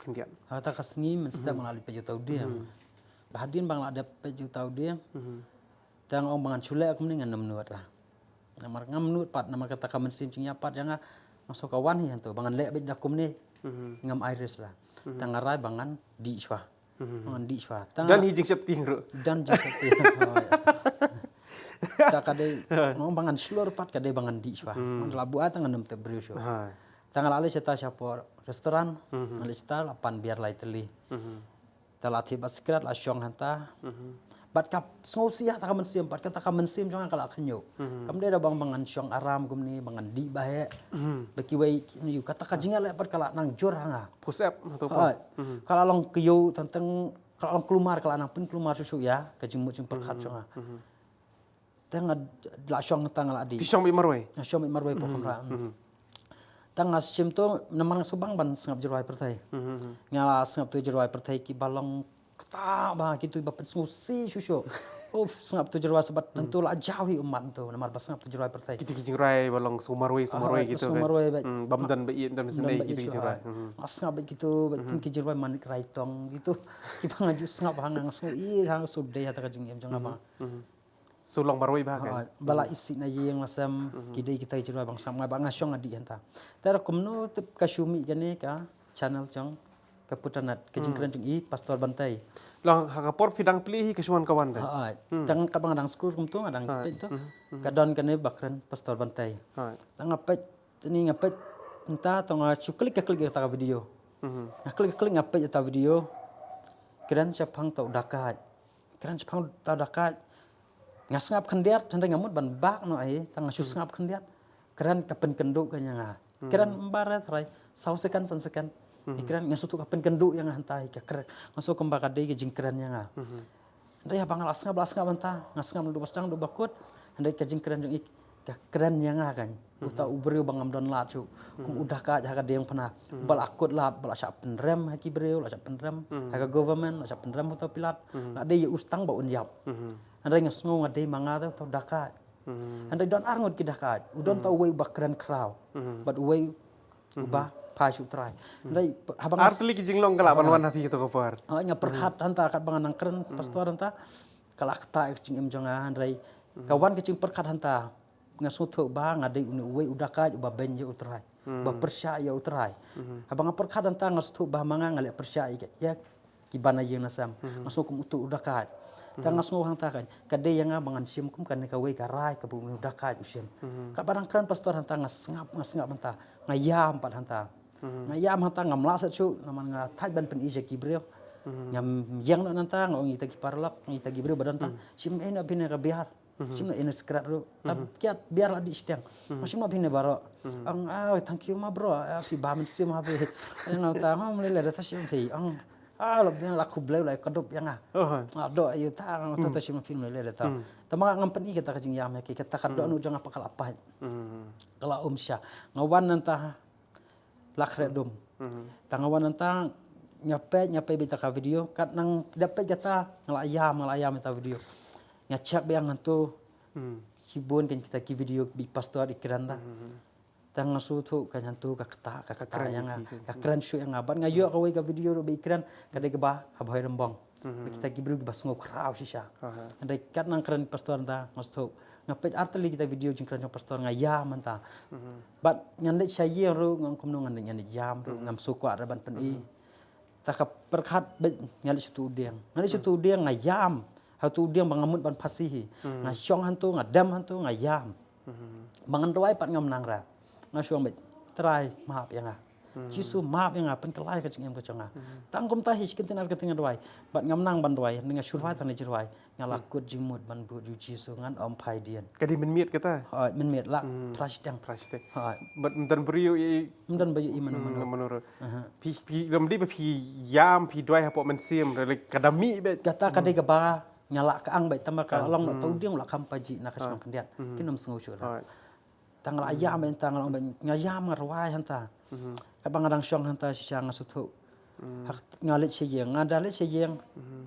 kendian kata ka sngi men sta mengalih peju tau dia ba hadin bang la adap peju tau dia tang ong bangan chule aku mendingan namnuat lah namar ngamnut pat namar kata ka men sim cing pat janga masuk kawan ni tu bangan lek bet dakum ni ngam iris lah tangarai bangan di swa bangan di swa dan hijing sep ting ro dan jika tak kadai ngom bangan slur pat kadai bangan di swa labu atang ngam te brio sho tangal ale seta siapa restoran ale seta lapan biar lai teli talati baskrat la syong hanta bat kap sosia ta kamen sim pat kata kamen sim jong kala khnyo kam de bang bangan syong aram gumni bangan di bahe beki wei yu kata kajinga le pat kala nang jor hanga pusep atau apa kala long kyo tentang kala long keluar kala nang pun keluar susu ya kajing mu jing perkhat jong tanga la syong tanga la di พี่ช่องไม่มารวย na syong marwai pokok ra tanga sim to namang subang ban sangap jirwai pertai ngala sangap tu jirwai pertai ki balong kata ba gitu ba pensusi shusho oh sangap tu jirwai sebat tentu la jawi umat tu namar ba sangap tu jirwai pertai กิติกิจงไรบอลงสุมารวยสุมารวยgitu kan Sumarwai ba บำดันไปอีดันsendiri gituกิจงไร asngap ba gitu ba tum ki jirwai manik raitong gitu ki bangaju sangap hangang so i hang so de hata ka jing em jang ama สุลองมารวยบ้างกัน bala isi na yeng lasam kidai kita jirwai bang sam ba ngasyong adi hanta tara kumno tip kasumi gane ka channel jong kaputanat kejing keren jong i pastor bantai ลองหากปอดพี่ดังปลีให้กระชวนกวนได้ tang kabang adang skul kumtu adang itu kadon kane bakren pastor bantai ใช่ tang ngapet ni ngapet entah tong klik ta video klik ngapet ta video keren chapang tau dakat keren chapang tau dakat ngasngap khendiat tanda ngamut ban bak no ai tang susngap khendiat keren kapen kenduk kanya nga keren mbara trai sausekan sansekan keren ngasutu kapen kenduk yang hantai ka keren ngaso kembaka dei jing keren yang nga ndai abang lasngap anta ngasngap du basdang du bakut ndai ka jing keren jong ik ka keren yang nga kan uta ubreu bangam don lat chu kum udah ka jaga deong pana bal akut lat bal asap penrem haki breu la asap penrem haka government la asap penrem uta pilat la dei ustang ba unyap andai ngasngo ngadei manga tau dakat andai don arngot ki dakat udon tau wei bakran kraw but wei uba pasyu trai andai habang artli ki jinglong kala ban hapi gitu kopar nya perkhat hanta kat bangan keren pastor hanta kalakta cing em jonga andai kawan ke cing perkhat hanta ngasutu ba ngadei uni wei udakat uba benje utrai ba persya utrai habang perkhat hanta ngasutu ba manga ngale persya ya ki bana yeng nasam ngasukum utu udakat tangas ngo hang takan kade yang bangan sim kum kan ka we garai ka bu udah ka usim ka barang kran pastor hanta ngap hanta ngayam pat hanta ngayam hanta ngamla sa chu naman nga thai ban pen ije kibreo ngam yang na nanta ngong ita ki parlak ngita gibreo badan ta sim ena bine ka biar sim na ena skrat ro tab kiat biar la di stiang sim na bine baro ang thank you ma bro fi ba men sim ha be ang ta ha mle le ta sim fi ang lebih laku beliau lah kedop yang do ayo tang toto sim film le ta tama ngampen i kita kajing yam ki kita kaddo anu jangan pakal apa kala umsya ngawan nanta lakhre dum tangawan nanta nyape bita ka video kat nang dapat jata ngalayam ta video nyacak beang antu hibun kan kita ki video bi pastor ikran ta tang ngasutu kan hantu ka kata yang ka keren syu yang aban ngayo ka we ka video ro be keren ka de ba habhai rembong kita ki bru bas ngok raw sisa andai kat nang keren pastor ta ngastu ngapet arteli kita video jing keren pastor ngaya manta bat nyandai saye ro ngam kumno nyandai jam ro ngam sukwa raban pen i ta ka perkhat be nyali situ diang ngayam hatu diang bangamut ban pasihi ngasyong hantu ngadam hantu ngayam bangan roai pat ngam nang ra ngasuang bet try maaf yang Jisu maaf yang pen kelai ka cingem ka conga tangkom ta his kintin ar katinga doai bat ngam nang ban doai ninga survai tan jirwai ngalakut jimut ban bu ju Jisu ngan om pai dian kadi men miet kata men met la prashtang prastek bat dan beriu i mendan bayu iman menurut pi lam di pi yam pi doai hapo men sim re kadami bet kata kadai ka ba nyala ka ang bet tama ka long tau diang la kampaji na ka snang kendiat kinam sengu chu tanggal ayam tanggal ngayam ngarwai hanta kabang adang syong hanta siang ngasutu ngalit sejeng ngadalit sejeng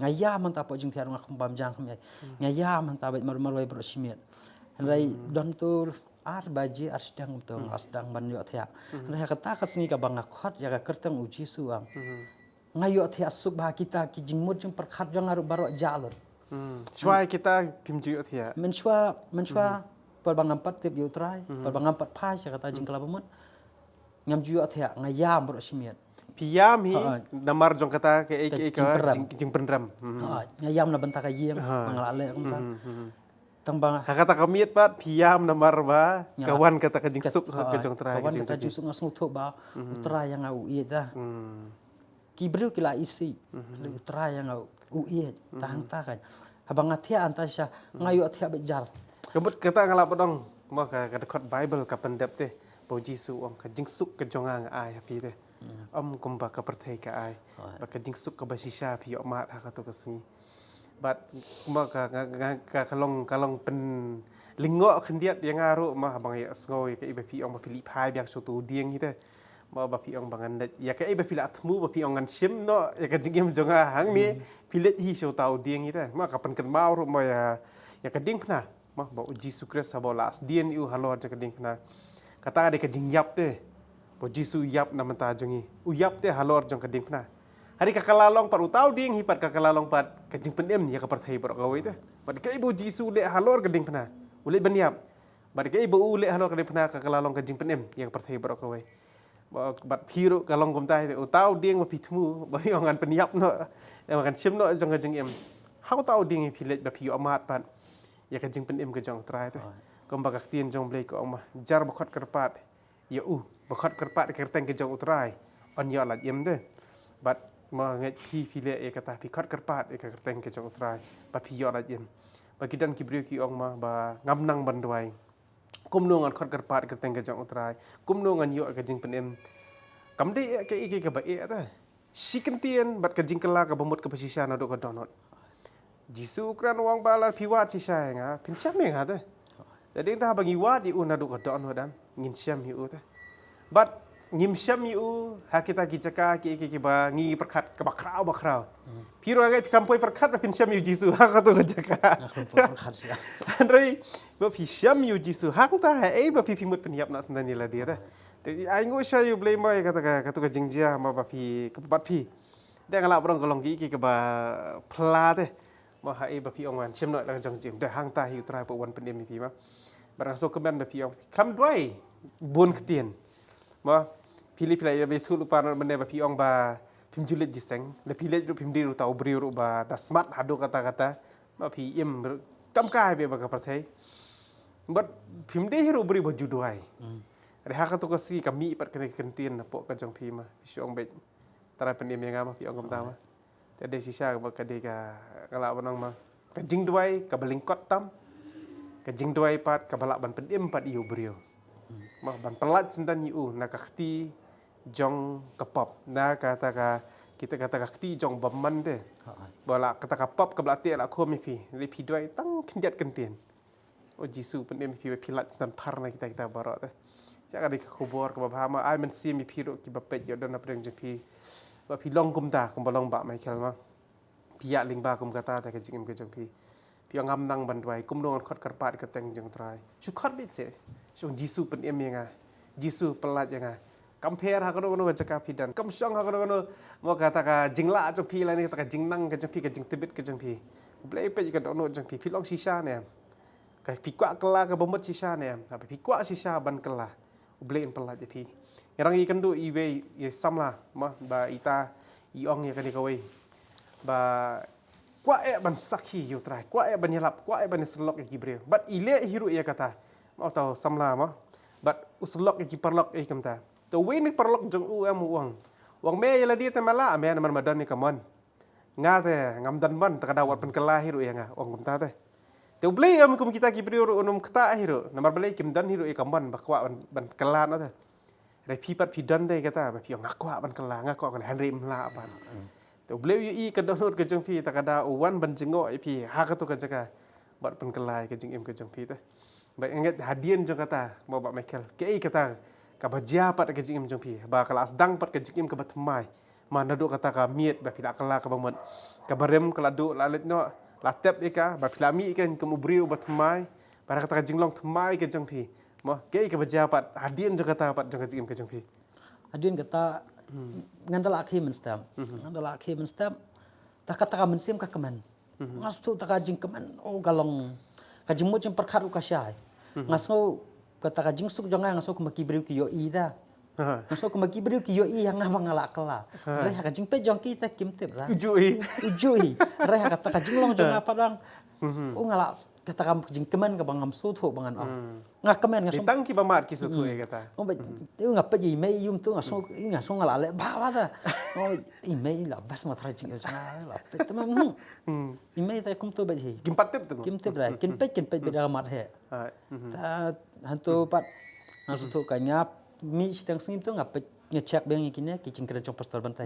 ngayam hanta po jing tiar ngakum bamjang kami ngayam hanta bet marwai bro simiet rai don tu ar baji asdang tong asdang banyo thya rai kata kasni kabang ngakhat ya ka kerteng uji suang ngayo thya sub ba kita ki jingmut jing perkhat jang aru baro jalur Cuai kita pimju thia menshwa perbang empat tip utrai perbang empat pai kata jing kelabamut ngam ju athya ngayam bro simiet piyam hi namar jong kata ke jing penram ngayam na benta ka yeng mangalale kumta tambang kata kamiet pat piyam namar ba kawan kata ka jing suk ka jong trai kawan kata jing suk ngasnu tho ba utrai yang au i ta kibreu kila isi utrai yang au ui tang ta kan habang athya antasya ngayo athya bejar kebut kata ngalap dong ma ka khot bible ka pendep te bo jisu om ka jingsuk ka jonga nga ai hapi te om kumba ka perthai ka ai ba ka jingsuk ka basisha phi ma ha ka to ka si bat ka kalong pen lingok kendiat yang ngaruh mah bang ya ngoi ke ibe pi ong ba pilih pai biang suatu dieng hite ma ba pi ong bangan ya ke ibe pilih atmu ba pi ong ngan sim no ya ka jingim jonga hang ni pilih hi so tau dieng hite ma kapan ken mau ru ma ya ka ding pna ma ba uji sukres sabo las dien yu halor ja ka ding pna kata de ka jing yap te bo jisu yap na menta jongi u yap te halor jong ka ding pna hari kakalalong par utau ding hipat kakalalong pat kajing penem ya kaparthai bar kawai te bat ke ibu jisu le halor ka ding pna ule baniap bat ke ibu ule halor ka ding pna kakalalong kajing penem ya kaparthai bar kawai bat phiru kalong kum tai utau ding ma pitmu ba yongan peniap no ya makan sim no jong kajing em hau tau ding philet ba phiu amat pat ya kajing penem ka jong trai te kom ba tien jong blei ko ma jar ba khot kerpat ya ba khot kerpat kerteng ka jong utrai on ya la yem te bat ma ngai pile e kata pi khot kerpat e ka kerteng ke jong trai ba pi yo la jem ba kidan ki brio ki ong ma ba ngam nang ban dwai kum no ngan khot kerpat kerteng ke jong trai kum no ngan yo ka jing penem kam de ke ke ka ba e ta siken tien bat ka jing kala ka bamut ka pasisa na do ka donot jisu kran wang bala pi wat si sai nga pin syam me nga ta jadi ta bangi wat di una do ka donot dan ngin syam hi u ta bat ngim syam yu hakita kijaka ki ba ngi perkat ka bakrau piro agai kampoi perkat pin syam yu jisu ha to kijaka perkat sia andrei ba pi syam yu jisu hang ta ba pi pimut peniap na sendani la dia ta jadi ai ngo sya yu blai mai kata ka jingjia ma ba pi ka bat pi da ngala brong kolong ki ba pla te ma ba pi ongwan syam no la jong jim da hang ta yu trai po wan penem pi ma barang so kemen ba pi ong kam doi bun ketien ma pilih ya betul lupa benda ba piong ba pim julit jiseng le pilih ru pim diru tau beri ru ba da smart hado kata-kata ba pi im kam kai be ba ka parthai but pim de hiru beri ba juduai re ha ka to ka si kami pat kene kentien na po ka jong pi ma piong be tara penim yang ma piong kam ta ma te de sisa ba ka de ka ngala banang ma ka jing duai ka balingkot tam ka jing duai pat ka balak ban pedim pat iu beriu ma ban pelat sendan iu na kakti jong kapop na kata kita kata kakti jong baman te bala kata kapop ka blate la ko mi pi le pi doi tang kindiat kentien o jisu pen mi pi pilat san par na kita barot te ja ka di kubor ka ba ma ai men si mi pi ro ki ba pet yo don na preng je pi ba pi long kum ta kum balong ba mai kel ma pi ya ling ba kum kata ta ka jing ke jong pi ngam nang ban doi kum dong khot karpat ka teng jong trai chu khot bit se jong jisu pen yang jisu pelat yang compare ha kono jaka pidan kam syong ha kono mo kata ka jingla jong pi la ni kata ka jingnang ka jong pi ka jing tibit ka jong pi blai pe ka dono jong pi long sisa ne ka pi kwa kala ka bomot sisa ne ha pi kwa sisa ban kala blai en pala je pi yang i kan do i we ye samla ma ba ita i ong ye ka ni ka we ba kwa e ban sakhi yu trai kwa e ban yalap kwa e ban selok ki bre bat ile hiru ye kata mau tahu samla ma bat uslok ki parlok e kamta to we ni perlok jong u am uang me yala dia te mala ame na madan ni kamon nga te ngam dan ban ta kada wat pen kala hiru ya nga uang kum ta te blei am kum kita ki prior unum kta hiru namar blei kim dan hiru e kamon bakwa ban kala no te re pi pat pi dan te kata ba pi ngakwa ban kala ngakwa kan hanrim la ban te blei yu i ka donot ke jong pi ta kada uwan ban jingo e pi ha ka to ka jaka bat pen kala ke jing em ke jong pi te ba nget hadien jong kata mo ba Michael ke i kata ka bajia pat ka jingim jong pi ba kelas dang pat ka jingim ka batmai mana do kata ka miet ba pila kala ka bamot ka barem kala do lalet no la tep ika ba pila mi kan ka mubriu batmai para kata ka jinglong tmai ka jong pi mo ke ka bajia pat hadien jong kata pat jong ka jingim ka jong pi adin kata ngandala akhi menstam ngandala akhi menstam ta kata ka mensim ka keman ngastu ta ka jing keman o galong ka jingmo jing perkhat ka syai ngaso kata ka jing suk jonga ngaso ku makibriu ki yo i da ngaso ku makibriu ki yo i yang ngama ngala kala re ka jing pe jong kita kim tip ra ujui re kata ka jing long jonga padang o ngala kata ka jing keman ka bangam su tho bangan ong nga kemen ngaso ditang ki bamat ki su thu e kata o ba tu ngapa ji me yum tu ngaso ngala le ba ba da o i me la bas ma tra jing jonga la pe tamam i me ta kum tu ba ji kim pat tip tu kim tip ra kin pe be da mat he ta hantu pat ngaso tu ka nyap mi stang sing tu ngapa ngecek beng ikine ki jing kren jong pastor bantai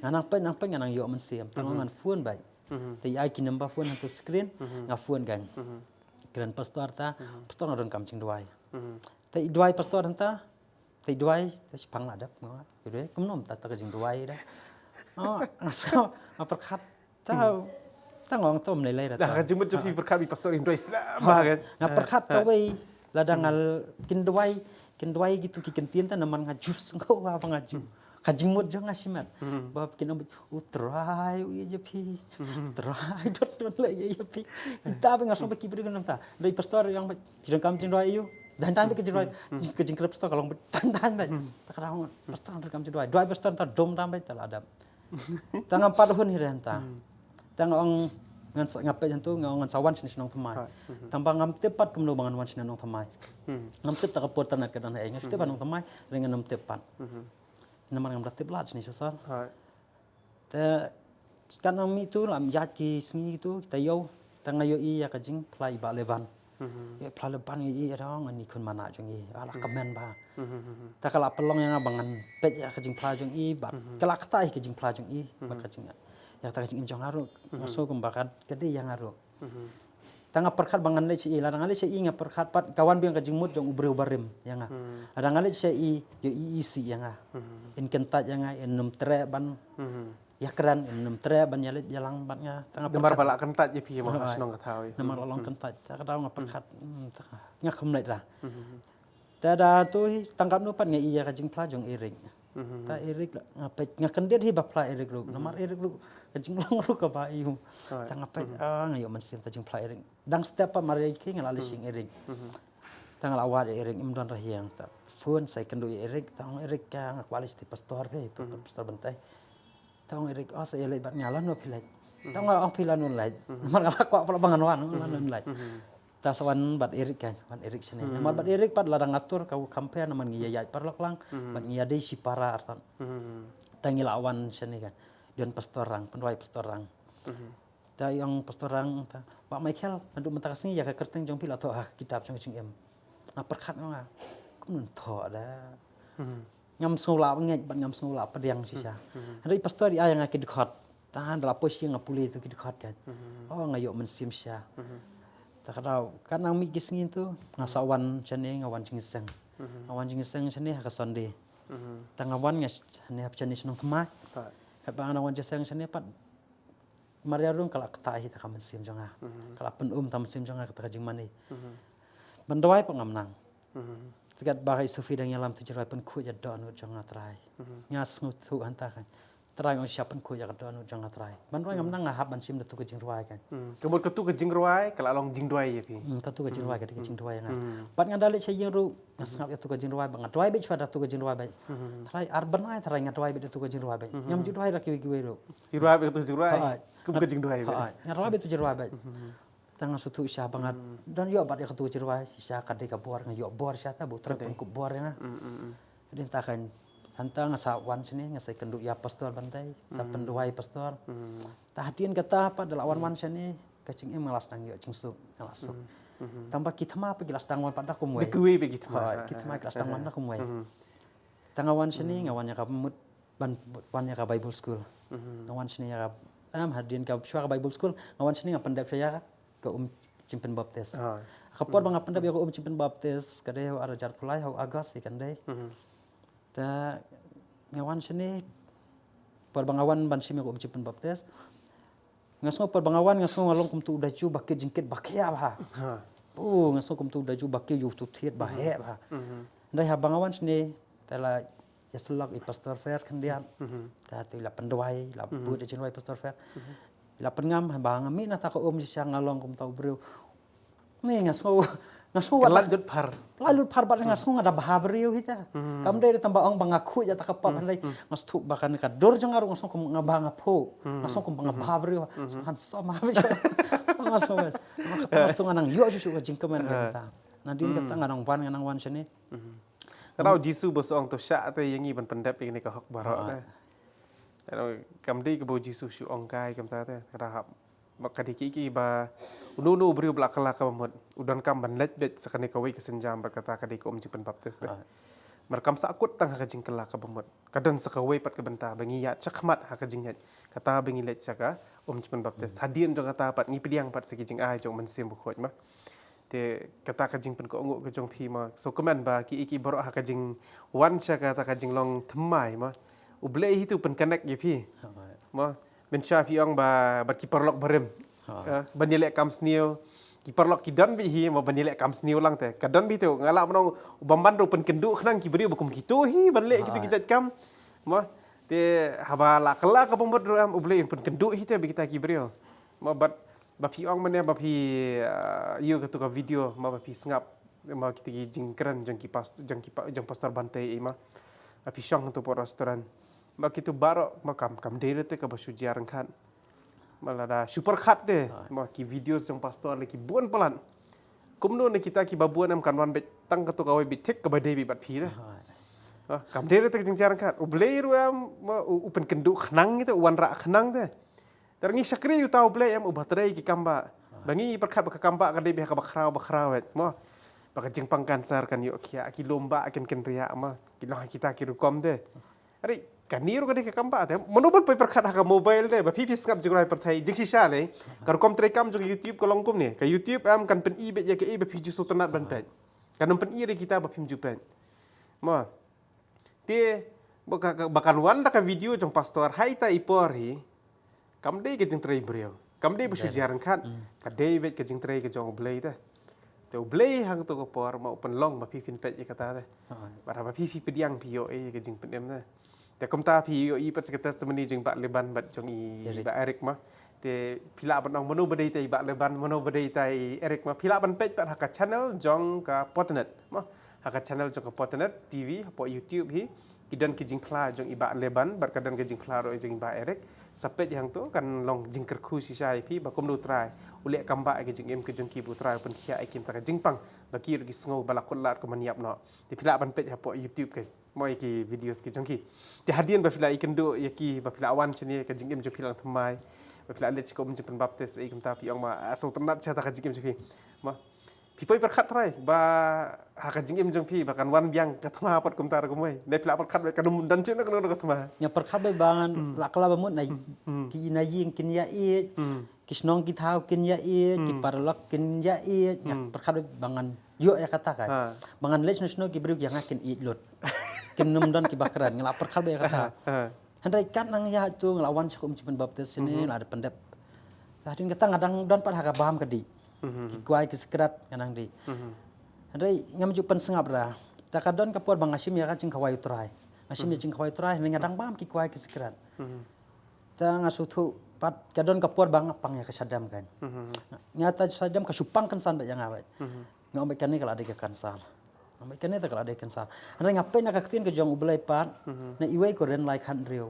nang pe nganang yo men siam tangan fun bai Tapi ai kinam ba phone hantu screen nga phone kan. Kran pastor ta pastor ngadon kam ching duai. Tapi duai pastor hanta tapi duai ta pang ladap ma. Duai kumnom ta ta jing duai dah. Oh aso aperkat ta ngong tom lai dah. Dah jumut jadi berkat di pastor Indo Islam kan. Nga perkat kawai ladangal kin duai gitu ki kentin ta naman nga jus ngau wa ngaju. Kajimut jo ngasimat. Bab kinam utrai je pi. Trai dot lai je pi. Ta ba ngasong ba kibri kanam ta. Dai pastor yang jidang kam jing duai yu. Dan tan ke jing ke jing krep pastor kalong tan ba. Ta kadang pastor kam jing duai. Duai pastor ta dom tam ba ta adab. Tangam paduhun hirenta. Tangong ngan ngape jantu ngan sawan sini nong thamai. Tambang ngam tepat kemno bangan wan sini nong thamai. Ngam tep ta kapor tanat ka dan ai ngas tepat nong thamai dengan ngam tepat. Naman ngam tep laj ni sasar. Ta kan mi tu lam yaki sngi tu ta yo tanga yo i ya ka jing plai ba leban. Ya plai leban i rong ani kun mana jong i ala kamen ba. Ta kala pelong yang abangan pet ya ka jing plai jong i ba. Kala ktai ka jing plai jong i ba ka jing ya ta jing jong aru ngaso kumbakat kedi yang aru tanga perkat bangan le ci la ngale ci inga perkat pat kawan biang ka jing mut jong ubre barim yang ada ngale ci yo isi yang in kentat yang in num tre ban ya kran in num tre ban ya jalang ban nga tanga Demar balak kentat je pi mo asnong ka tawi. namar long kentat ta ka nga perkat nga khum lai ra ta da tu tangkap nu pat nga iya ka jing pla jong iring ta erik nga kendet hi bapla erik ru namar erik ru jing long ru ka ba iu ta ngapa ngayo man sim ta jing pla erik dang step pa mari ki nga lali sing erik ta ngala awat erik imdon rahiang ta phone sai kendu erik ta erik ka nga kwalis ti pastor ke pastor bantai ta erik sai elai bat ngalan no pilai ta nga ong pilan nun lai namar ngala kwa pala bangan wan nun lai ta sawan bat erik kan wan erik sini namar bat erik pat ladang ngatur kau kampe naman ngiyai parlok lang bat ngiyadei si para artan tangila awan sini kan dan pastorang penduai pastorang ta yang pastorang ta Pak Michael manduk mentakasni ya ka kerteng jong pila to kitab jong cing em perkat nga kun tho da ngam sula ngej bat ngam sula pediang sisa hari pastor ya yang ki dekat tahan la posisi ngapuli tu ki dekat kan oh ngayo mensim sya ta kadau kan ang migis ngin tu ngasawan chane ngawan jingiseng ngawan jingiseng chane ha ka sonde tangawan nga ne hap chane snong thma kat bang ngawan jingiseng chane pat maria rung kala katahi ta kamen sim jonga kala pen tam sim jonga ka jing mani bandawai pangam nang tigat bagai sufi dang yalam tu jerai pen khu ja don jonga trai ngas ngut tu anta kan trai on siapan khu ja don jonga trai bandawai ngam nang ngahap ban sim tu ka jing ruai kan Kebut ketu ke jing ruai kala long jing duai je pi. ka tu ka jing ruai ka jing ruai nga pat ngandale che jing ru ngas ngap ya tu ka jing ruai bang ruai be chwa tu ka jing ruai bai trai arban ai trai ngat ruai be tu ka jing ruai bai nyam ju ruai ra ki ru Ki ruai be ketu jing ruai. Kebut ke jing duai be. ngat ruai be tu jing ruai bai tanga sutu isya bangat dan yo bat ya ketu jing ruai isya ka de ka bor nga yo bor sya ta bu trek pun ku bor nga den ta kan hanta nga sa wan sini nga sai kendu ya pastor bantai sa penduai pastor ta hatien kata pa dalawan wan sini kacing em ngalas nang yo cing su ngalas su tambah kita ma pa gilas tangwan pada ku muai Dekuwi be gitu. kita ma gilas tangwan na ku muai tangawan sini ngawan ya ka mut ban wan ya ka bible school ngawan sini ya ka hadien ka syua ka bible school ngawan sini nga pendap saya ka cimpen baptis kapor bang pendap ya ka cimpen baptis kade ara jar pulai hau agas ikan dai ta ngawan sini por bangawan ban simi ko cimpen baptis ngaso por bangawan ngaso ngalong kum tu daju bakit jingkit bakya ba ngaso kum tu daju bakya yu tu thiet ba he ba dai ha bangawan sini tala ya selak i pastor fair kendian ta tu la pendwai la bu de jenwai pastor fair la pengam bang mi na ta ko siang ngalong kum tau bro ni ngaso Lanjut par. lalu par bat ngaso ngada bahabriu hita kam dai tambah ong bangaku ya ta kapap dai ngas tu bakan ka dor jang aru ngaso kum ngabang apo ngaso kum bahabriu han sama ngaso ngaso nganang yo su ka jingkeman kita nadin kata nganang wan sini Kalau Jisu bosong tu syak tu yang ban pendap ini ka hok barok ta. Kalau kam di ke bo Jisu su ong kai kam ta ta kada hap makadiki ki ba unu beri belak kelak kamut udan kam ban let bet sakane kawai kesenjam berkata kadik om cipen baptis ta. Merkam sakut tang hakajing kelak ka bemut. Kadan sakawai pat ka benta bangi ya cakmat hakajing nyat. Kata bangi let caka Cipan Baptis. Hadian jong kata pat ngi pidiang pat sakijing ai jong mensim bukhot mah. Te kata kajing pen ko nguk ke jong phi ma. So keman ba ki iki borok hakajing wan caka kata kajing long themai mah. Ublei itu pen connect ye phi. Mah mensha phi ong ba kiper lok barem. Banilek kam sniu. Kiper lok kidan bi hi ma banilek kam sniu lang te. Kadan bi tu ngalak menong bamban ro pen kenduk khnang ki beri bakum gitu hi banlek gitu kijat kam. Mah te haba la kala ka bombot ro am ublei pen kenduk hi te bi kita ki beri. Ma ba phi ong mane ba phi yu ka tu ka video ma ba phi sngap ma kita ki jingkran jang pastor bantai ma. Ba phi syong tu por restoran. Ma kitu barok ma kam dere te ka ba sujarang khan. Malah dah super khat deh, mah ki video yang pastor lagi buan pelan. Kumno ni kita ki babuan am kanwan bet tang ketu kawai bitek ke badai bibat pi dah. Kam dere tak jeng jarang khat. Ublei ru am upen kenduk khnang itu wan rak khnang deh. Terangi sakri u tau ublei am ubatrai ki kamba. Bangi perkhat baka kamba kadai biha ka bakrau et. Mah baka jeng pangkansar kan yuk kia ki lomba akan kenria mah. Kilah kita ki rukom deh. Ari kaniru kadai ka kamba te monobal pai perkhat ka mobile de ba phi skap jurai perthai jiksi sha le kar kom trekam jong YouTube ko longkum ne ka YouTube am kan pen i be ya ke i be phi ju sotanat ban pen kan pen i re kita ba phim ju pen ma te bakan wan da ka video jong pastor hai ta ipor hi kam dei ke jing trei brio kam dei bu sujarang khat ka dei be ke jing trei ke jong blei ta te blei hang to ko por ma open long ba phi fin pet ye kata te ba phi pediang phi yo e ke jing pen em naแต่คำตาพี่อีปัสกตัสมันนี่จึงบัดเลบันบัดจงอีบัดเอริกมาแต่พิลาบันองมโนบดีแต่บัดเลบันมโนบดีแต่เอริกมาพิลาบันเป็ดบัดหักchannel จงกับพอตเน็ตมาหัก channel จงกับพอตเน็ตทีวีพอ YouTube ฮีกิดันกิจิงพลาจงอีบัดเลบันบัดกัดันกิจิงพลาโดยจงอีบัดเอริกสับเป็ดอย่างตัวกันลองจิงกระคูชิชัยพี่บัดกุมดูตรายอุเล่กำบะกิจิงเอ็มกิจงกีบุตรายเป็นเขียไอกิมตะกิจิงปังบัดกีรกิสงบบัลลักคนลาดก็มันยับเนาะแต่พิลาบันเป็ดพอ YouTube กันmoi ki videos ki jongki ti hadian ba fila ikan do yaki ba fila awan chini ka jingim jo filang thamai ba fila le chikom jipan baptis e kamta pi ong ma aso tanat cha ta ka jingim jipi ma pi poi per khat trai ba ha ka jingim jong pi ba kan wan biang ka thama pat kumta ra kumai ne fila pat khat ba kanum dan chen ka ka thama nya perkhat be bangan la kala ba mut nai ki na ying kin ya e kisnong ki thau kin ya e ki parlok kin ya e nya perkhat bangan yo ya katakan bangan lech no ki bruk yang akin eat lot kin num dan ki bakran ngala perkhat be kata handai kat nang ya tu ngelawan Cipan Baptis sini ada pendep tadi kata ngadang dan pat haka baham kadi ki kuai ki skrat nganang di handai ngam ju pen sengap ra ta kadon kapor bang asim ya ka cing kawai utrai asim ya cing kawai utrai ngadang baham ki kuai ki skrat ta ngasutu pat kadon kapor bang apang ya kesadam kan nyata sadam kasupang kan sanda yang awet ngombe kan ni kalau ada ke kansal ngombe kan ni tak kalau ada kansal anda ngapain nak kaktin ke jong ublai pat na iwai ko ren like han riu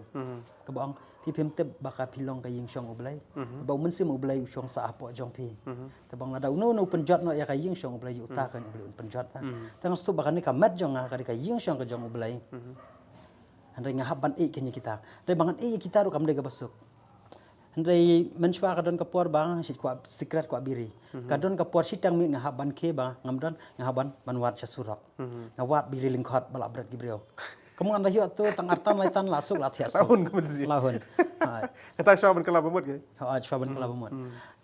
ke bang pi pim te baka pilong ka ying shong ublai ba mun sim ublai shong sa apo jong pi te bang lada no penjat no ya ka ying shong ublai uta kan ublai penjat ta tang stu baka ni ka mat jong ka ying shong ka jong ublai anda ngahaban e kenya kita de bangan e kita ru kam de ga basuk Andai mencoba kadon kapor bang secret kwa biri. Kadon kapor sitang mi ngahaban ke bang ngamdan ngahaban manwat casurak. Ngawat biri lingkot balak berat gibril. Kamu anda hiu tu tang artan laitan lasuk latihan. Lahun kemudian. Lahun. Kata syuaban kelab bemut ke? Syuaban kelab bemut.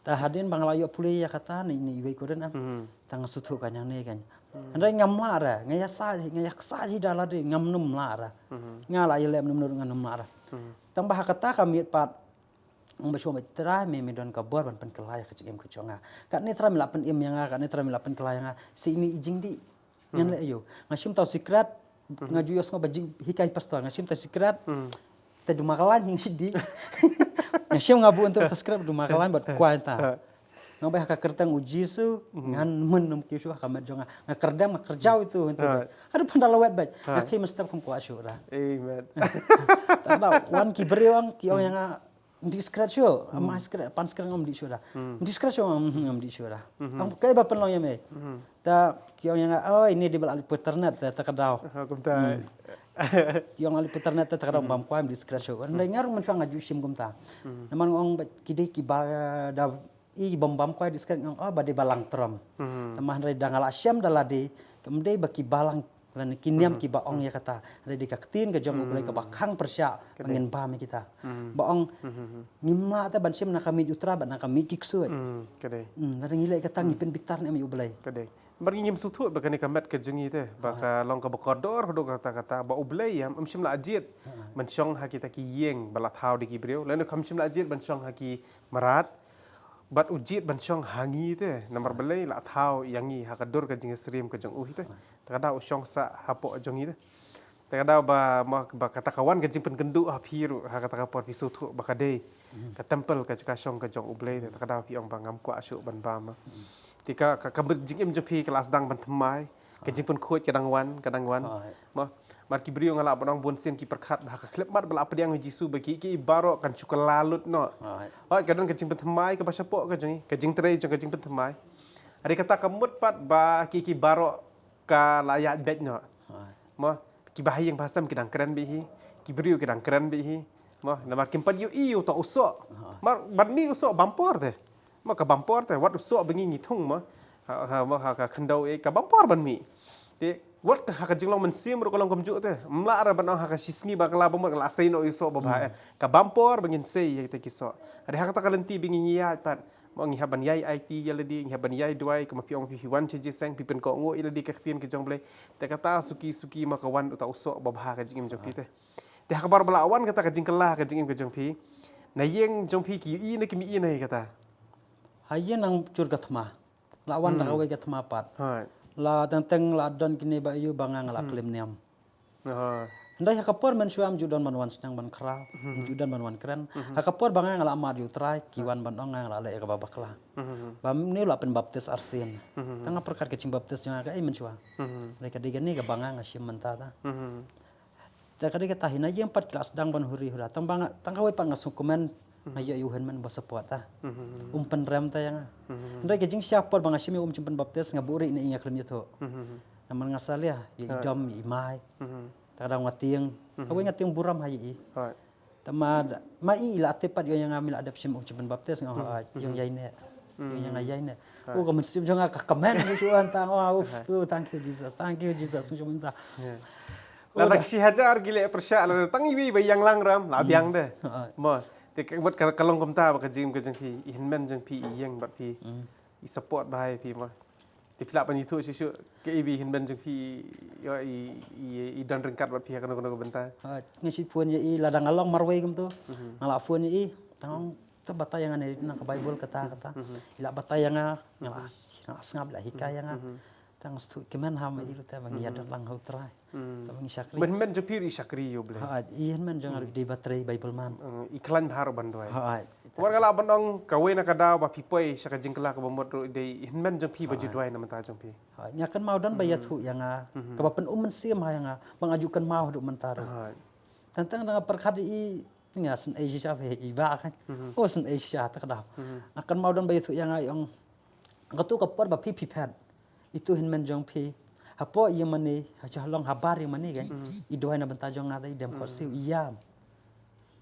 Tah hadin bang layu pulih ya kata ni iwei koden tang sutu kan yang ni kan. Andai ngam lara ngayak saji dalade ngam num lara. Ngala ilem num ngam lara. Tang bah kata kami pat Mbak tera me don kabor ban pen kelaya ke cingem ke conga kat ne tera milapen im yang kat ne tera milapen kelaya nga si ini ijing di ngan le yo ngasim tau secret ngaju yos ngabajing hikai pastor ngasim tau secret te dumakalan hing sidi ngasim ngabu untuk secret dumakalan bat kuanta ngabah ka kertang uji su ngan men kisu ka med jonga ngakerdam kerjau itu untuk ada pandalawet bat ngakai mestap kum kuasyura amen tak wan ki beriwang ki yang di scratch yo ama scratch pan scratch ngam di syura di scratch ngam di syura ang kai ba penlong yame ta kiong yang oh ini di bal internet ta kadau kumta kiong ali internet ta kadau bam kwaim di scratch yo ndai ngar man ngaju sim kumta naman ong kide ki ba da i bam kwai di scratch ngam ba de balang tram tamah ndai dangala syam dalade kemdai baki balang lan kiniam ki baong ya kata ada di kaktin ke jong boleh ke bakang persya angin bam kita baong ngimma ta ban sim na kami utra ban na kami kiksu Kadai. ada ngilai kata ngipin bitar ni ami boleh Kadai. Bagi ngim sutut bakani kamet ke jengi teh baka long ka bakodor hodok kata-kata ba ublay am shim la ajit man syong ha kita ki yeng balat hau di ki brio lalu kam shim la ajit ban syong ha ki marat bat ujit ban syong hangi teh namar belai la thau yangi ha kador ka jing srim ke jong teh takada syong sa hapo jongi teh takada ba kata kawan ke jing pen kendu ha phiru ha kata kapor pi sutut baka dei ka tempel ka syong ke jong ublay teh takada pi ong bangam kwa syuk ban bam tika ka jing im jong pi kelas dang ban thmai ke jing pen khoj kadang wan ma mar ki brio ngala bonong bon sen ki perkhat ha ka klep mat bala pediang jisu bagi ki baro kan cukalalut no oi kadon ke jing pen thmai ke basapok ke jing trei jong ke jing pen thmai ari kata kamut pat ba ki baro ka layak bet no ma ki bahayang bahasam ki dang keren bihi ki brio ki dang keren bihi ma namar kim pat yu iu to usok mar ban mi usok bampor teh ma ka bampor teh wat usok bengi ngithung ma ha ka khandau e ka bampor ban mi te wat ka jing long mensim ro kolong kamju teh mla ra ban ha ka sisngi ba kala bamot la sei no iso ba ba ka bampor bengin sei ya te kiso ada ha kata kalenti bengi nya pat mo ngi haban yai IT yaladi ngi haban yai duai ka mapiong pi wan che seng pi pen ko ngo iladi ka ktien ke jong ble te kata suki ma ka wan uta uso ba ba ka jing jong pi te te ha kabar bala wan kata ka jing kala ka jing ke jong pi na yeng jong pi ki i ne ki mi i ne kata hayen nang cur gathma lawan la kawe gathma pat ha la tenteng la don kini ba yu bangang la klim niam ha ndai hakapor men suam judan man wan senang ban kra judan man wan kren hakapor bangang la amar yu trai kiwan ban ong la le ka babakla bam ni la pen baptis arsin tanga perkar kecing baptis yang aga men suam mereka digan ni ka bangang asim mentata ta kadi ka tahina yang 4 kelas dang ban huri hura tang bang tang kawe pa ngasukumen ayo yuhan men basapot ta umpen rem ta yang ndai kecing siapa bang asim cimpen baptis ngaburi ni inga klim yuto naman ngasal ya idam imai kadang ngatiang kawe ngatiang buram hayi ha tamad mai ila tepat yo yang ambil adap sim cimpen baptis ngah yung yaine yung yaine ko kamen sim jonga ka kamen suan ta thank you Jesus sumunta la si hajar gile persya la tang iwi bayang lang ram la biang de mo te wat kalong komta ba ka jing ke jeng pi hinmen jeng pi yeng bat pi I support bahai pi mo te pila pan itu sisu ke ibi hinmen jeng pi yo I dan rengkat bat pi kana benta ngisi puan ye ladang along marway gum tu ngala puan ye tang ta batayangan ni nang ka Bible kata ila batayangan ngala ngab la hikayanga tang stu kemen ham iru ta bang yadan lang hau trai ta bang syakri men jeng pi syakri yo ble ha ian men jang di batrai Bible man iklan har bandoi ha war kala bandong kawe na kada ba pipoi syaka jeng kala ka bomot de hinmen jeng pi baju duai na mata jeng pi ha nyakan mau dan bayat hu yang ka bapen sim ha yang mengajukan mau duk mentaro tentang dengan perkara tinggal sen Asia fe iba kan oh sen Asia tak dah akan mau dan bayat hu yang katu kapor ba pi pad itu hinmen jong pi hapo yang mani hajalong habar yang mani kan idoai na benta jong ngadai dem ko siu iyam